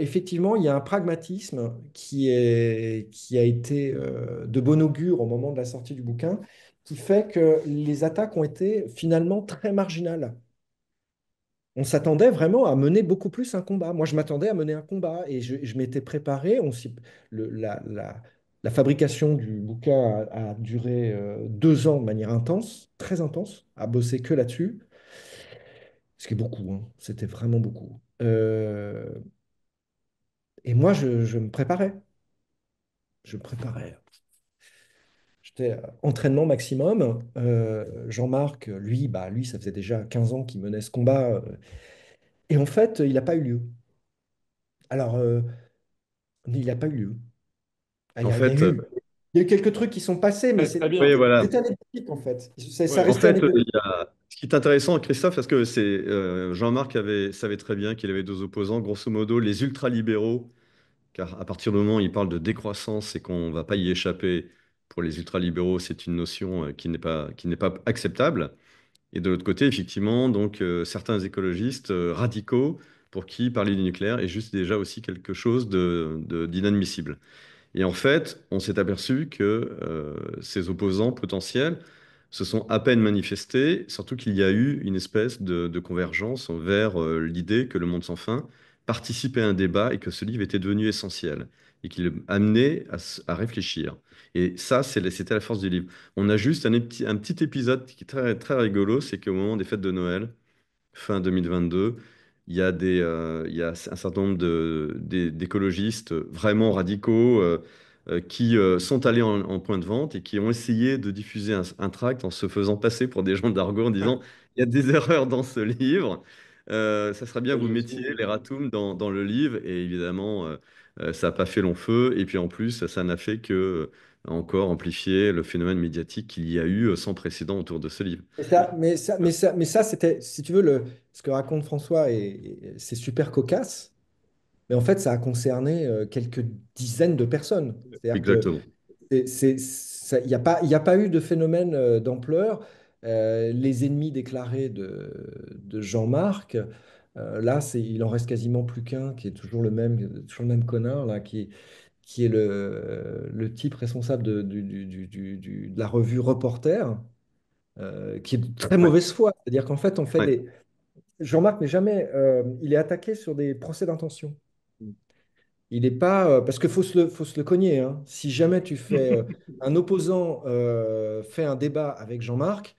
Effectivement, il y a un pragmatisme qui a été de bon augure au moment de la sortie du bouquin, qui fait que les attaques ont été finalement très marginales. On s'attendait vraiment à mener beaucoup plus un combat. Moi, je m'attendais à mener un combat et je m'étais préparé. La fabrication du bouquin a duré 2 ans de manière intense, très intense, à bosser que là-dessus. Ce qui est beaucoup, hein. C'était vraiment beaucoup. Et moi, je me préparais. Je me préparais. J'étais entraînement maximum. Jean-Marc, lui, lui, ça faisait déjà 15 ans qu'il menait ce combat. Et en fait, il n'a pas eu lieu. Alors, il n'a pas eu lieu. Ah, En fait, il y a eu quelques trucs qui sont passés, mais Très, très bien. oui, voilà. c'était anecdotique en fait. Ça Ouais. En restait fait, anecdotique. ce qui est intéressant, Christophe, parce que c'est Jean-Marc savait très bien qu'il avait deux opposants, grosso modo, les ultralibéraux, car à partir du moment où il parle de décroissance et qu'on ne va pas y échapper, pour les ultralibéraux, c'est une notion qui n'est pas acceptable. Et de l'autre côté, effectivement, donc certains écologistes radicaux pour qui parler du nucléaire est juste déjà aussi quelque chose d'inadmissible. Et en fait, on s'est aperçu que ces opposants potentiels se sont à peine manifestés, surtout qu'il y a eu une espèce de convergence vers l'idée que Le Monde sans fin participait à un débat et que ce livre était devenu essentiel et qu'il amenait à réfléchir. Et ça, c'était la force du livre. On a juste un petit épisode qui est très, très rigolo, c'est qu'au moment des fêtes de Noël, fin 2022, il y a un certain nombre d'écologistes vraiment radicaux qui sont allés en point de vente et qui ont essayé de diffuser un tract en se faisant passer pour des gens d'argot en disant, il y a des erreurs dans ce livre, ça serait bien que Pas vous gentil. mettiez les ratoums dans le livre. Et évidemment, ça n'a pas fait long feu. Et puis en plus, ça n'a fait que encore amplifier le phénomène médiatique qu'il y a eu sans précédent autour de ce livre. Mais ça, c'était, si tu veux, ce que raconte François, c'est super cocasse. Mais en fait, ça a concerné quelques dizaines de personnes. C'est-à-dire que Exactement. il y a pas eu de phénomène d'ampleur. Les ennemis déclarés de Jean-Marc, là, il en reste quasiment plus qu'un, qui est toujours le même connard, là, qui est le type responsable de la revue Reporter, qui est de très Ouais. mauvaise foi. C'est-à-dire qu'en fait, on fait Ouais. des. Jean-Marc n'est jamais. Il est attaqué sur des procès d'intention. Il n'est pas. Parce qu'il faut se le cogner, hein. Si jamais tu fais. Un opposant fait un débat avec Jean-Marc,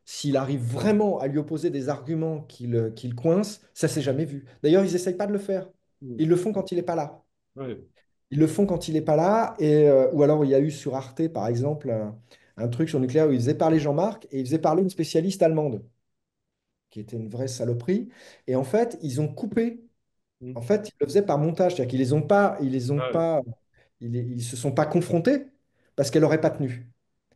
s'il arrive vraiment à lui opposer des arguments qui le coincent, ça s'est jamais vu. D'ailleurs, ils n'essayent pas de le faire. Ils le font quand il n'est pas là. Ouais. Ils le font quand il n'est pas là. Ou alors, il y a eu sur Arte, par exemple, un truc sur le nucléaire où ils faisaient parler Jean-Marc et ils faisaient parler une spécialiste allemande. qui était une vraie saloperie. Et en fait, ils ont coupé. Mm. En fait, ils le faisaient par montage, c'est-à-dire qu'ils les ont Ah ouais. pas, ils se sont pas confrontés parce qu'elle n'aurait pas tenu.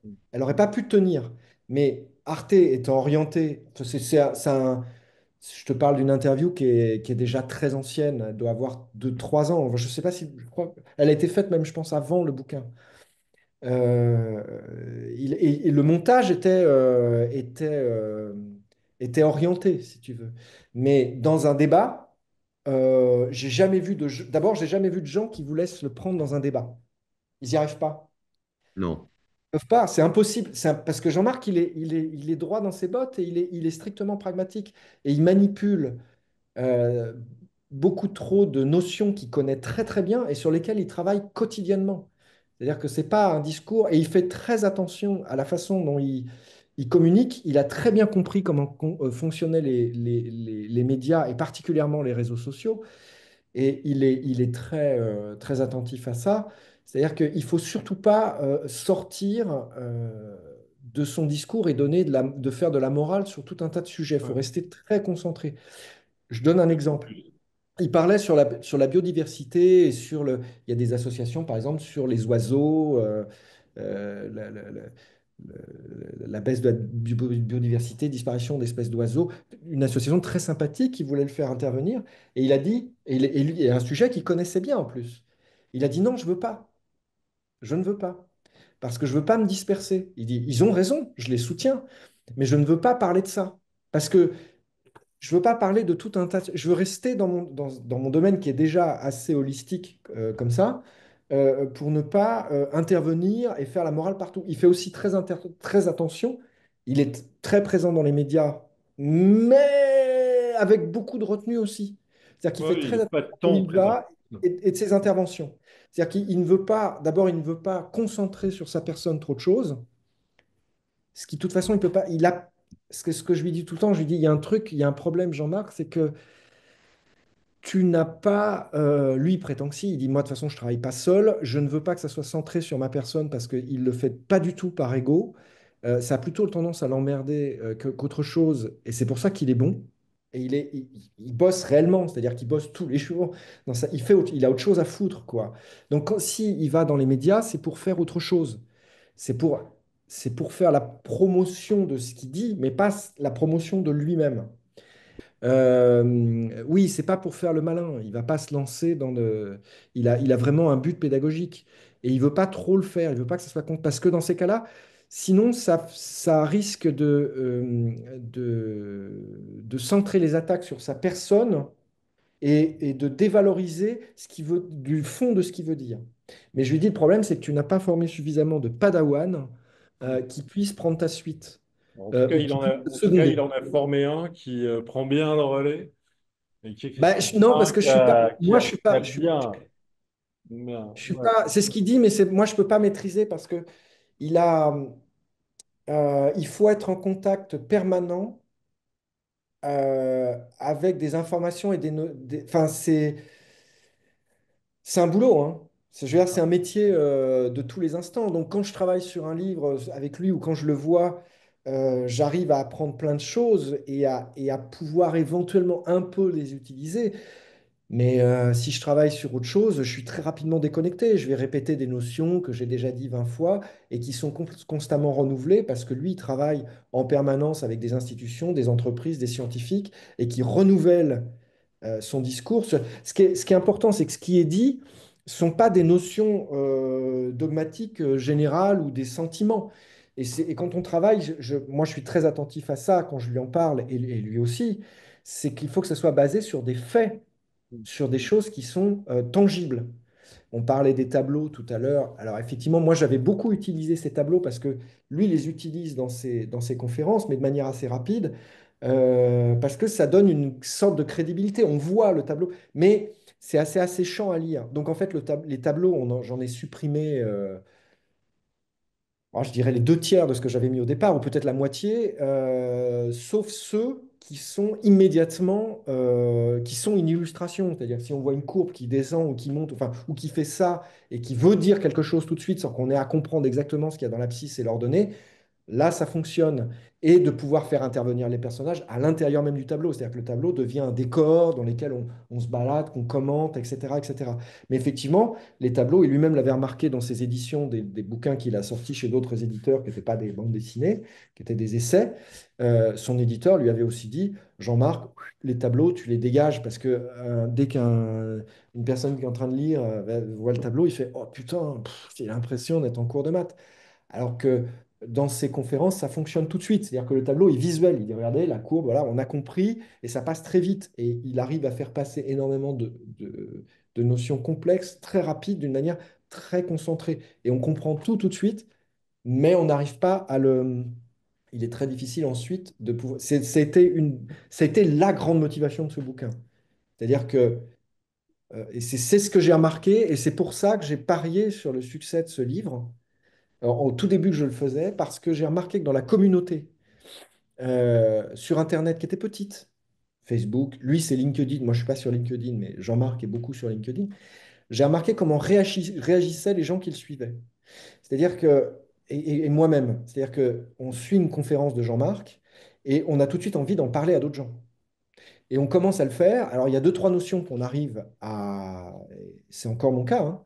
Mm. Elle n'aurait pas pu tenir. Mais Arte étant orienté, je te parle d'une interview qui est déjà très ancienne, elle doit avoir 2, 3 ans. Je sais pas si, je crois, elle a été faite même, je pense, avant le bouquin. Et le montage était orienté, si tu veux. Mais dans un débat, j'ai jamais vu d'abord, j'ai jamais vu de gens qui vous laissent le prendre dans un débat. Ils n'y arrivent pas. Non, Ils peuvent pas, c'est impossible. Parce que Jean-Marc, il est droit dans ses bottes et il est strictement pragmatique. Et il manipule euh, beaucoup trop de notions qu'il connaît très très bien et sur lesquelles il travaille quotidiennement. C'est-à-dire que c'est pas un discours et il fait très attention à la façon dont il communique. Il a très bien compris comment fonctionnaient les médias et particulièrement les réseaux sociaux. Et il est très, très attentif à ça. C'est-à-dire qu'il ne faut surtout pas sortir de son discours et de faire de la morale sur tout un tas de sujets. Il faut Ouais. rester très concentré. Je donne un exemple. Il parlait sur la biodiversité et il y a des associations, par exemple, sur les oiseaux, la baisse de la biodiversité, disparition d'espèces d'oiseaux. Une association très sympathique qui voulait le faire intervenir. Et il a dit, et lui, et un sujet qu'il connaissait bien en plus. Il a dit non, je veux pas. Je ne veux pas. Parce que je veux pas me disperser. Il dit, ils ont raison, je les soutiens, mais je ne veux pas parler de ça. Parce que je veux pas parler de tout un tas. Je veux rester dans mon domaine qui est déjà assez holistique comme ça, pour ne pas intervenir et faire la morale partout. Il fait aussi très attention. Il est très présent dans les médias, mais avec beaucoup de retenue aussi. C'est-à-dire qu'il fait Ouais, il très n'est pas attention où tant il présent. va et de ses interventions. C'est-à-dire qu'il ne veut pas, d'abord, il ne veut pas concentrer sur sa personne trop de choses. Ce qui, de toute façon, il peut pas. Ce que je lui dis tout le temps, je lui dis, il y a un truc, il y a un problème, Jean-Marc, c'est que tu n'as pas. Lui, il prétend que si. Il dit, moi, de toute façon, je ne travaille pas seul. Je ne veux pas que ça soit centré sur ma personne parce qu'il ne le fait pas du tout par ego. Ça a plutôt tendance à l'emmerder qu'autre chose. Et c'est pour ça qu'il est bon. Et il bosse réellement, c'est-à-dire qu'il bosse tous les jours. Il a autre chose à foutre, quoi. Donc, si il va dans les médias, c'est pour faire autre chose. C'est pour, c'est pour faire la promotion de ce qu'il dit, mais pas la promotion de lui-même. Oui, c'est pas pour faire le malin. Il va pas se lancer dans de. Il a vraiment un but pédagogique et il veut pas trop le faire. Il veut pas que ça soit contre. Parce que dans ces cas-là, sinon ça risque de centrer les attaques sur sa personne et de dévaloriser du fond de ce qu'il veut dire. Mais je lui dis le problème, c'est que tu n'as pas formé suffisamment de padawan qui puissent prendre ta suite En tout cas, ou qui puissent te en tout cas, il seconder. en a formé un qui prend bien le relais et qui est Bah, Christophe non, parce Brun, que je suis pas. Moi, qui a bien. je suis Ouais. pas. C'est ce qu'il dit, mais moi, je peux pas maîtriser parce que il a. Il faut être en contact permanent avec des informations et enfin, c'est un boulot, hein. Je veux dire, c'est un métier de tous les instants. Donc, quand je travaille sur un livre avec lui ou quand je le vois, j'arrive à apprendre plein de choses et à pouvoir éventuellement un peu les utiliser. Mais si je travaille sur autre chose, je suis très rapidement déconnecté. Je vais répéter des notions que j'ai déjà dit 20 fois et qui sont constamment renouvelées parce que lui, il travaille en permanence avec des institutions, des entreprises, des scientifiques et qui renouvellent son discours. Ce qui est important, c'est que ce qui est dit ne sont pas des notions dogmatiques générales ou des sentiments. Et quand on travaille, moi je suis très attentif à ça quand je lui en parle et lui aussi, c'est qu'il faut que ce soit basé sur des faits sur des choses qui sont tangibles. On parlait des tableaux tout à l'heure. Alors effectivement, moi j'avais beaucoup utilisé ces tableaux parce que lui les utilise dans ses conférences, mais de manière assez rapide, parce que ça donne une sorte de crédibilité. On voit le tableau, mais c'est assez asséchant à lire. Donc en fait, les tableaux, j'en ai supprimé alors, je dirais les 2 tiers de ce que j'avais mis au départ, ou peut-être la moitié, sauf ceux qui sont immédiatement, qui sont une illustration. C'est-à-dire si on voit une courbe qui descend ou qui monte, enfin, ou qui fait ça et qui veut dire quelque chose tout de suite sans qu'on ait à comprendre exactement ce qu'il y a dans l'abscisse et l'ordonnée, là, ça fonctionne. Et de pouvoir faire intervenir les personnages à l'intérieur même du tableau. C'est-à-dire que le tableau devient un décor dans lequel on se balade, qu'on commente, etc., etc. Mais effectivement, les tableaux, et lui-même l'avait remarqué dans ses éditions des bouquins qu'il a sortis chez d'autres éditeurs qui n'étaient pas des bandes dessinées, qui étaient des essais, son éditeur lui avait aussi dit, Jean-Marc, les tableaux, tu les dégages parce que dès qu'une personne qui est en train de lire voit le tableau, il fait, oh putain, j'ai l'impression d'être en cours de maths. Alors que dans ces conférences, ça fonctionne tout de suite. C'est-à-dire que le tableau est visuel. Il dit, regardez, la courbe, voilà, on a compris, et ça passe très vite. Et il arrive à faire passer énormément de notions complexes, très rapides, d'une manière très concentrée. Et on comprend tout de suite, mais on n'arrive pas à le... Il est très difficile ensuite de pouvoir... Ça a été la grande motivation de ce bouquin. C'est-à-dire que, et c'est ce que j'ai remarqué, et c'est pour ça que j'ai parié sur le succès de ce livre alors, au tout début que je le faisais, parce que j'ai remarqué que dans la communauté sur Internet, qui était petite, Facebook, lui c'est LinkedIn, moi je suis pas sur LinkedIn, mais Jean-Marc est beaucoup sur LinkedIn, j'ai remarqué comment réagissaient les gens qui le suivaient. C'est-à-dire que, et moi-même, c'est-à-dire que on suit une conférence de Jean-Marc et on a tout de suite envie d'en parler à d'autres gens. Et on commence à le faire. Alors il y a deux, trois notions qu'on arrive à, c'est encore mon cas, hein,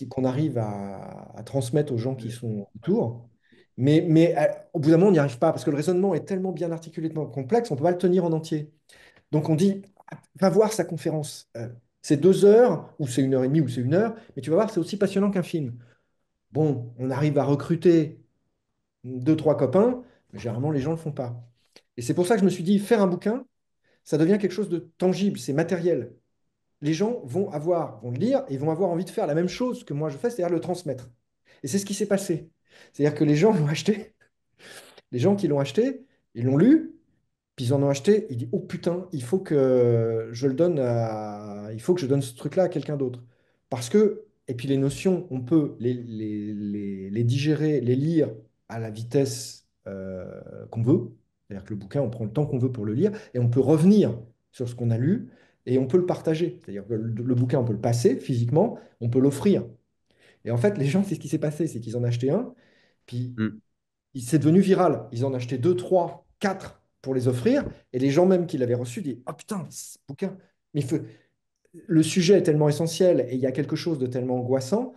qu'on arrive à transmettre aux gens qui sont autour. Mais au bout d'un moment, on n'y arrive pas parce que le raisonnement est tellement bien articulé, tellement complexe, on ne peut pas le tenir en entier. Donc on dit, va voir sa conférence. C'est 2 heures, ou c'est 1 heure et demie, ou c'est 1 heure, mais tu vas voir, c'est aussi passionnant qu'un film. Bon, on arrive à recruter deux, trois copains, mais généralement, les gens ne le font pas. Et c'est pour ça que je me suis dit, faire un bouquin, ça devient quelque chose de tangible, c'est matériel. Les gens vont le lire et ils vont avoir envie de faire la même chose que moi je fais, c'est-à-dire le transmettre. Et c'est ce qui s'est passé. C'est-à-dire que les gens l'ont acheté, les gens qui l'ont acheté, ils l'ont lu, puis ils en ont acheté, ils disent, oh putain, il faut que je le donne il faut que je donne ce truc-là à quelqu'un d'autre. Parce que, et puis les notions, on peut les digérer, les lire à la vitesse qu'on veut. C'est-à-dire que le bouquin, on prend le temps qu'on veut pour le lire, et on peut revenir sur ce qu'on a lu, et on peut le partager. C'est-à-dire que le bouquin, on peut le passer physiquement, on peut l'offrir. Et en fait, les gens, c'est ce qui s'est passé, c'est qu'ils en achetaient un, puis Mm. c'est devenu viral. Ils en achetaient deux, trois, quatre pour les offrir. Et les gens même qui l'avaient reçu disent, ah putain, ce bouquin. Mais le sujet est tellement essentiel et il y a quelque chose de tellement angoissant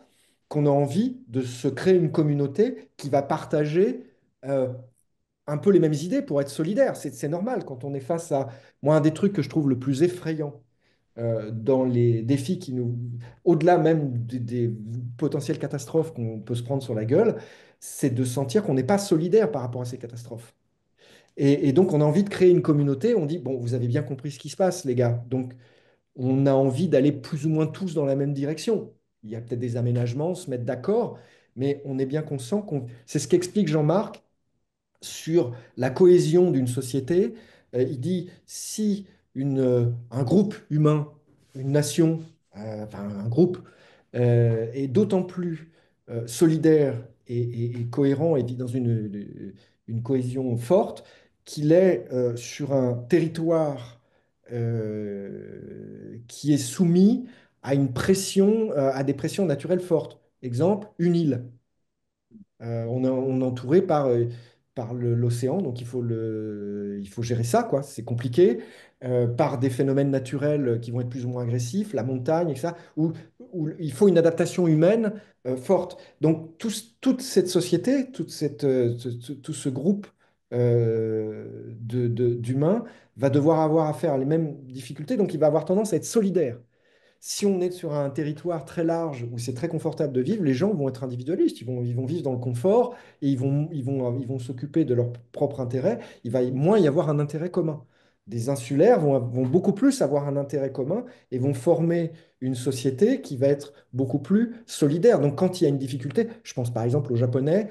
qu'on a envie de se créer une communauté qui va partager euh, un peu les mêmes idées pour être solidaire. C'est normal quand on est face à... Moi, un des trucs que je trouve le plus effrayant dans les défis qui nous... Au-delà même des potentielles catastrophes qu'on peut se prendre sur la gueule, c'est de sentir qu'on n'est pas solidaire par rapport à ces catastrophes. Et donc, on a envie de créer une communauté. On dit, bon, vous avez bien compris ce qui se passe, les gars. Donc, on a envie d'aller plus ou moins tous dans la même direction. Il y a peut-être des aménagements, se mettre d'accord, mais on est bien conscient qu'on... C'est ce qu'explique Jean-Marc sur la cohésion d'une société. Il dit, si un groupe humain, une nation, enfin un groupe, est d'autant plus solidaire et cohérent et vit dans une cohésion forte qu'il est sur un territoire qui est soumis à une pression, à des pressions naturelles fortes. Exemple, une île. On est entouré par l'océan, donc il faut gérer ça, quoi. C'est compliqué. Par des phénomènes naturels qui vont être plus ou moins agressifs, la montagne, etc., où il faut une adaptation humaine forte. Donc toute cette société, tout ce groupe d'humains va devoir avoir affaire à les mêmes difficultés, donc il va avoir tendance à être solidaire. Si on est sur un territoire très large où c'est très confortable de vivre, les gens vont être individualistes, ils vont vivre dans le confort et ils vont s'occuper de leur propre intérêt. Il va moins y avoir un intérêt commun. Des insulaires vont beaucoup plus avoir un intérêt commun et vont former une société qui va être beaucoup plus solidaire. Donc quand il y a une difficulté, je pense par exemple aux Japonais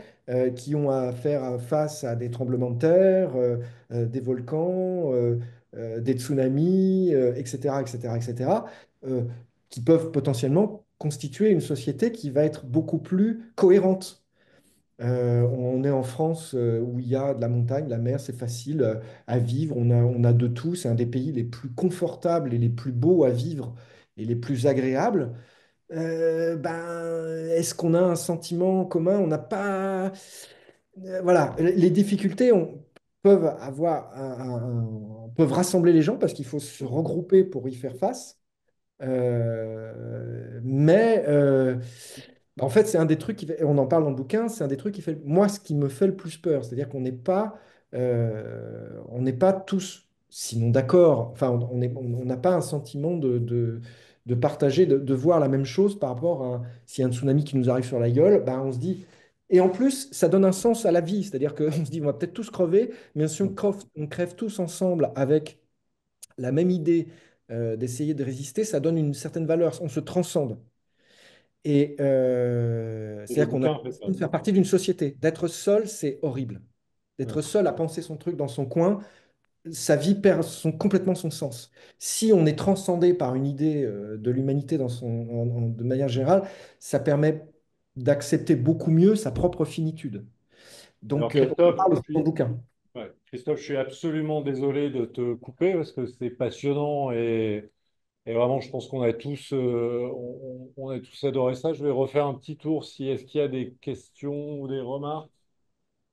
qui ont à faire face à des tremblements de terre, des volcans, des tsunamis, etc., etc., etc qui peuvent potentiellement constituer une société qui va être beaucoup plus cohérente. On est en France où il y a de la montagne, de la mer, c'est facile à vivre, on a de tout, c'est un des pays les plus confortables et les plus beaux à vivre et les plus agréables. Ben, est-ce qu'on a un sentiment commun? On n'a pas. voilà, les difficultés peuvent avoir peuvent rassembler les gens parce qu'il faut se regrouper pour y faire face. Mais en fait, c'est un des trucs on en parle dans le bouquin, c'est un des trucs qui fait, moi, ce qui me fait le plus peur. C'est-à-dire on n'est pas tous, sinon d'accord, enfin, on n'a pas un sentiment de partager, de voir la même chose par rapport à s'il y a un tsunami qui nous arrive sur la gueule, ben, on se dit. Et en plus, ça donne un sens à la vie. C'est-à-dire qu'on se dit, on va peut-être tous crever, mais si on crève tous ensemble avec la même idée d'essayer de résister, ça donne une certaine valeur. On se transcende. Et Et le c'est-à-dire qu'on a bouquin fait ça. l'impression de faire partie d'une société. D'être seul, c'est horrible. Ouais. D'être seul à penser son truc dans son coin, sa vie perd complètement son sens. Si on est transcendé par une idée de l'humanité de manière générale, ça permet d'accepter beaucoup mieux sa propre finitude. Alors Donc, on Christophe, parle aussi dans le bouquin. ouais, Christophe, je suis absolument désolé de te couper parce que c'est passionnant et vraiment, je pense qu'on a tous, on a tous adoré ça. Je vais refaire un petit tour si est-ce qu'il y a des questions ou des remarques.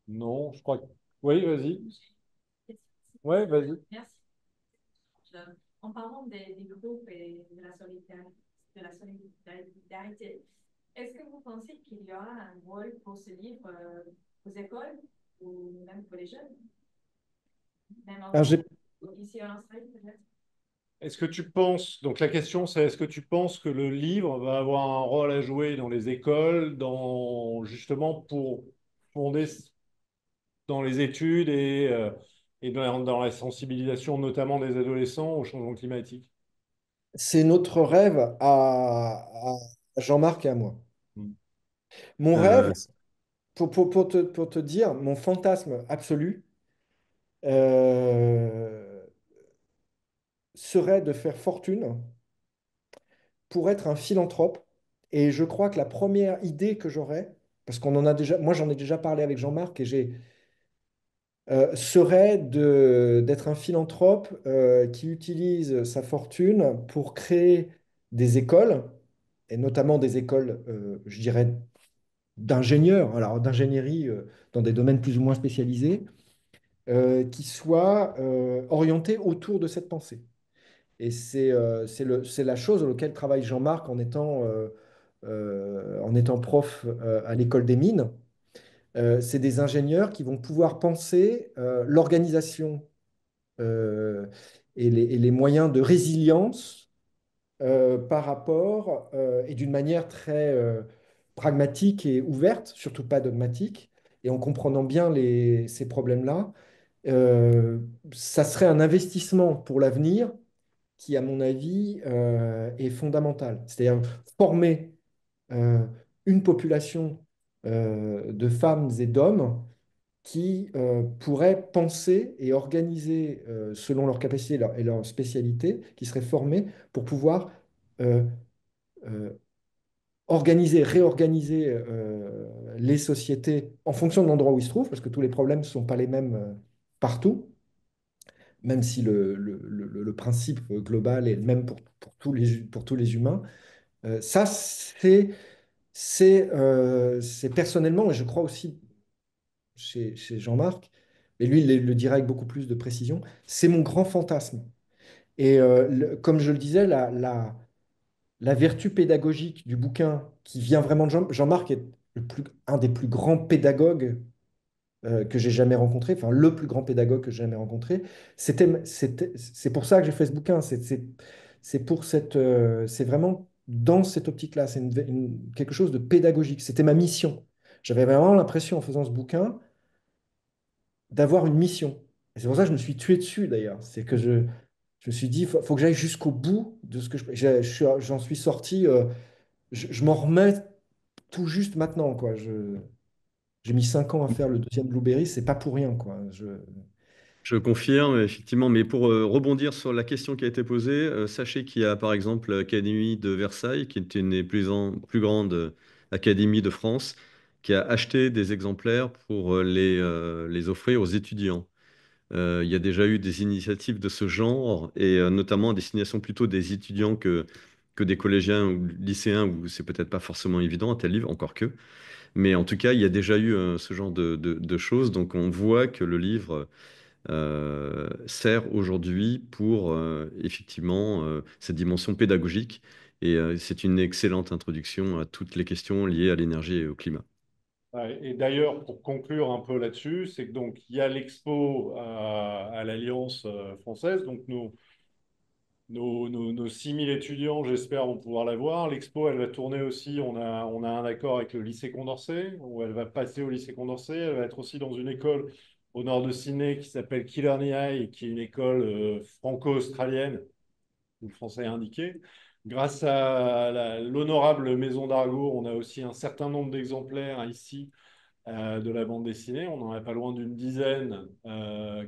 Non, je crois que... Oui, vas-y. Ouais, vas-y. Merci. En parlant des groupes et de la solidarité, est-ce que vous pensez qu'il y aura un rôle pour ce livre aux écoles ou même pour les jeunes, même Alors, ici en Australie peut-être? Est-ce que tu penses, donc la question c'est est-ce que tu penses que le livre va avoir un rôle à jouer dans les écoles, justement pour fonder dans les études et dans la sensibilisation notamment des adolescents au changement climatique? c'est notre rêve à Jean-Marc et à moi. Hmm. Mon rêve, Euh, pour te dire, mon fantasme absolu euh, serait de faire fortune pour être un philanthrope. Et je crois que la première idée que j'aurais, parce qu'on en a déjà, moi j'en ai déjà parlé avec Jean-Marc et serait d'être un philanthrope qui utilise sa fortune pour créer des écoles, et notamment des écoles, je dirais, d'ingénieurs, alors d'ingénierie dans des domaines plus ou moins spécialisés, qui soient orientées autour de cette pensée. Et c'est la chose à laquelle travaille Jean-Marc en étant prof à l'école des mines. C'est des ingénieurs qui vont pouvoir penser l'organisation et les moyens de résilience par rapport et d'une manière très pragmatique et ouverte, surtout pas dogmatique, et en comprenant bien ces problèmes-là. euh, Ça serait un investissement pour l'avenir qui, à mon avis, est fondamental. C'est-à-dire former euh, une population de femmes et d'hommes qui pourraient penser et organiser selon leurs capacités et leurs spécialités, qui seraient formés pour pouvoir euh, euh, organiser, réorganiser les sociétés en fonction de l'endroit où ils se trouvent, parce que tous les problèmes ne sont pas les mêmes partout, même si le principe global est le même pour tous les humains. Ça, c'est personnellement, et je crois aussi chez Jean-Marc, mais lui, il le dira avec beaucoup plus de précision, c'est mon grand fantasme. Et comme je le disais, la vertu pédagogique du bouquin, qui vient vraiment de Jean-Marc, est un des plus grands pédagogues que j'ai jamais rencontré, enfin le plus grand pédagogue que j'ai jamais rencontré. C'est pour ça que j'ai fait ce bouquin. C'est vraiment dans cette optique-là. C'est quelque chose de pédagogique. C'était ma mission. J'avais vraiment l'impression en faisant ce bouquin d'avoir une mission. Et c'est pour ça que je me suis tué dessus d'ailleurs. C'est que je me suis dit, faut que j'aille jusqu'au bout de ce que j'en suis sorti. Je m'en remets tout juste maintenant, quoi. J'ai mis 5 ans à faire le deuxième Blueberry, c'est pas pour rien, quoi. Je confirme, effectivement, mais pour rebondir sur la question qui a été posée, sachez qu'il y a par exemple l'Académie de Versailles, qui est une des plus grandes académies de France, qui a acheté des exemplaires pour les offrir aux étudiants. Il y a déjà eu des initiatives de ce genre, et notamment à destination plutôt des étudiants que des collégiens ou lycéens, où c'est peut-être pas forcément évident, un tel livre, encore que. Mais en tout cas, il y a déjà eu ce genre de choses. Donc on voit que le livre sert aujourd'hui pour effectivement cette dimension pédagogique. Et c'est une excellente introduction à toutes les questions liées à l'énergie et au climat. Ouais, et d'ailleurs, pour conclure un peu là-dessus, c'est que donc il y a l'expo à l'Alliance française, donc nos 6000 étudiants, j'espère, vont pouvoir la voir. L'expo, elle va tourner aussi. On a un accord avec le lycée Condorcet, où elle va passer au lycée Condorcet. Elle va être aussi dans une école au nord de Sydney qui s'appelle Killarney High, qui est une école franco-australienne, où le français est indiqué. Grâce à l'honorable Maison d'Argot, on a aussi un certain nombre d'exemplaires ici de la bande dessinée. On n'en a pas loin d'une dizaine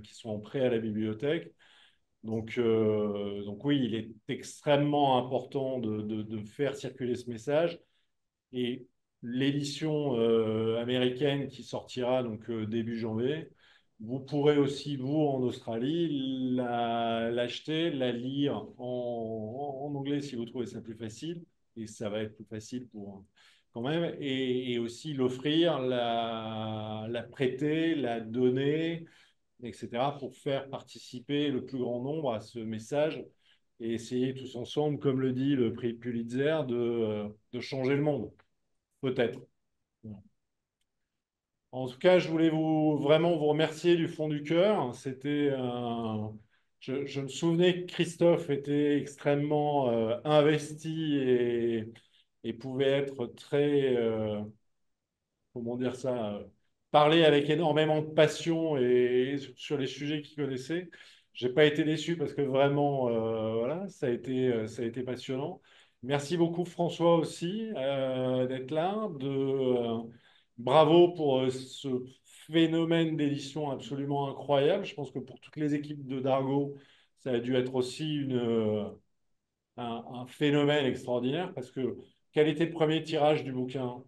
qui sont en prêt à la bibliothèque. Donc oui, il est extrêmement important de faire circuler ce message. Et l'édition américaine qui sortira donc début janvier, vous pourrez aussi, vous, en Australie, l'acheter, la lire en anglais si vous trouvez ça plus facile. Et ça va être plus facile pour quand même. Et aussi l'offrir, la prêter, la donner, etc., pour faire participer le plus grand nombre à ce message et essayer tous ensemble, comme le dit le prix Pulitzer, de changer le monde, peut-être. En tout cas, je voulais vraiment vous remercier du fond du cœur. Je me souvenais que Christophe était extrêmement investi et pouvait être très, comment dire ça, parler avec énormément de passion et sur les sujets qu'il connaissait. J'ai pas été déçu parce que vraiment, voilà, ça a été passionnant. Merci beaucoup François aussi d'être là. Bravo pour ce phénomène d'édition absolument incroyable. Je pense que pour toutes les équipes de Dargo, ça a dû être aussi un phénomène extraordinaire parce que quel était le premier tirage du bouquin?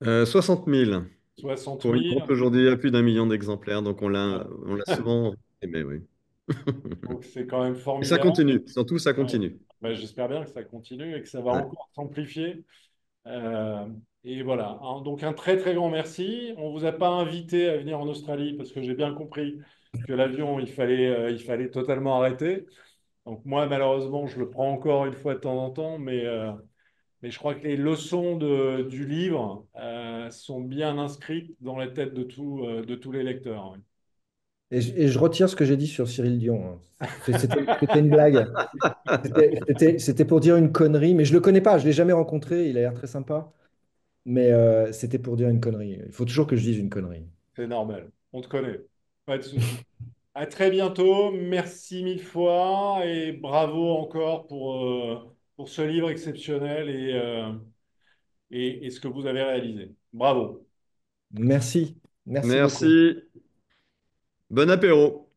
60 000 60 pour une 000. vente aujourd'hui à plus d'1 million d'exemplaires. Donc Voilà. on l'a souvent aimé, oui. Donc c'est quand même Et ça formidable. continue, surtout ça Ouais. continue. Ben, j'espère bien que ça continue et que ça va Ouais. encore s'amplifier. Euh, et voilà. Donc un très très grand merci. On vous a pas invité à venir en Australie parce que j'ai bien compris que l'avion, il fallait totalement arrêter. Donc moi, malheureusement, je le prends encore une fois de temps en temps, mais je crois que les leçons du livre sont bien inscrites dans la tête de tous les lecteurs. Ouais. Et je retire ce que j'ai dit sur Cyril Dion, hein. C'était une blague. C'était pour dire une connerie, mais je le connais pas, je l'ai jamais rencontré, il a l'air très sympa. Mais c'était pour dire une connerie. Il faut toujours que je dise une connerie. C'est normal. On te connaît. Pas de souci. À très bientôt. Merci mille fois et bravo encore pour ce livre exceptionnel et ce que vous avez réalisé. Bravo. Merci, merci beaucoup. Merci. Bon apéro.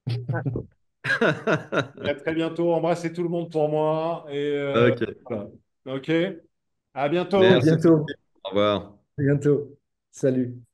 Et à très bientôt. Embrassez tout le monde pour moi. Ok. Voilà. OK. À À bientôt. Merci. bientôt. Au revoir. À bientôt. Salut.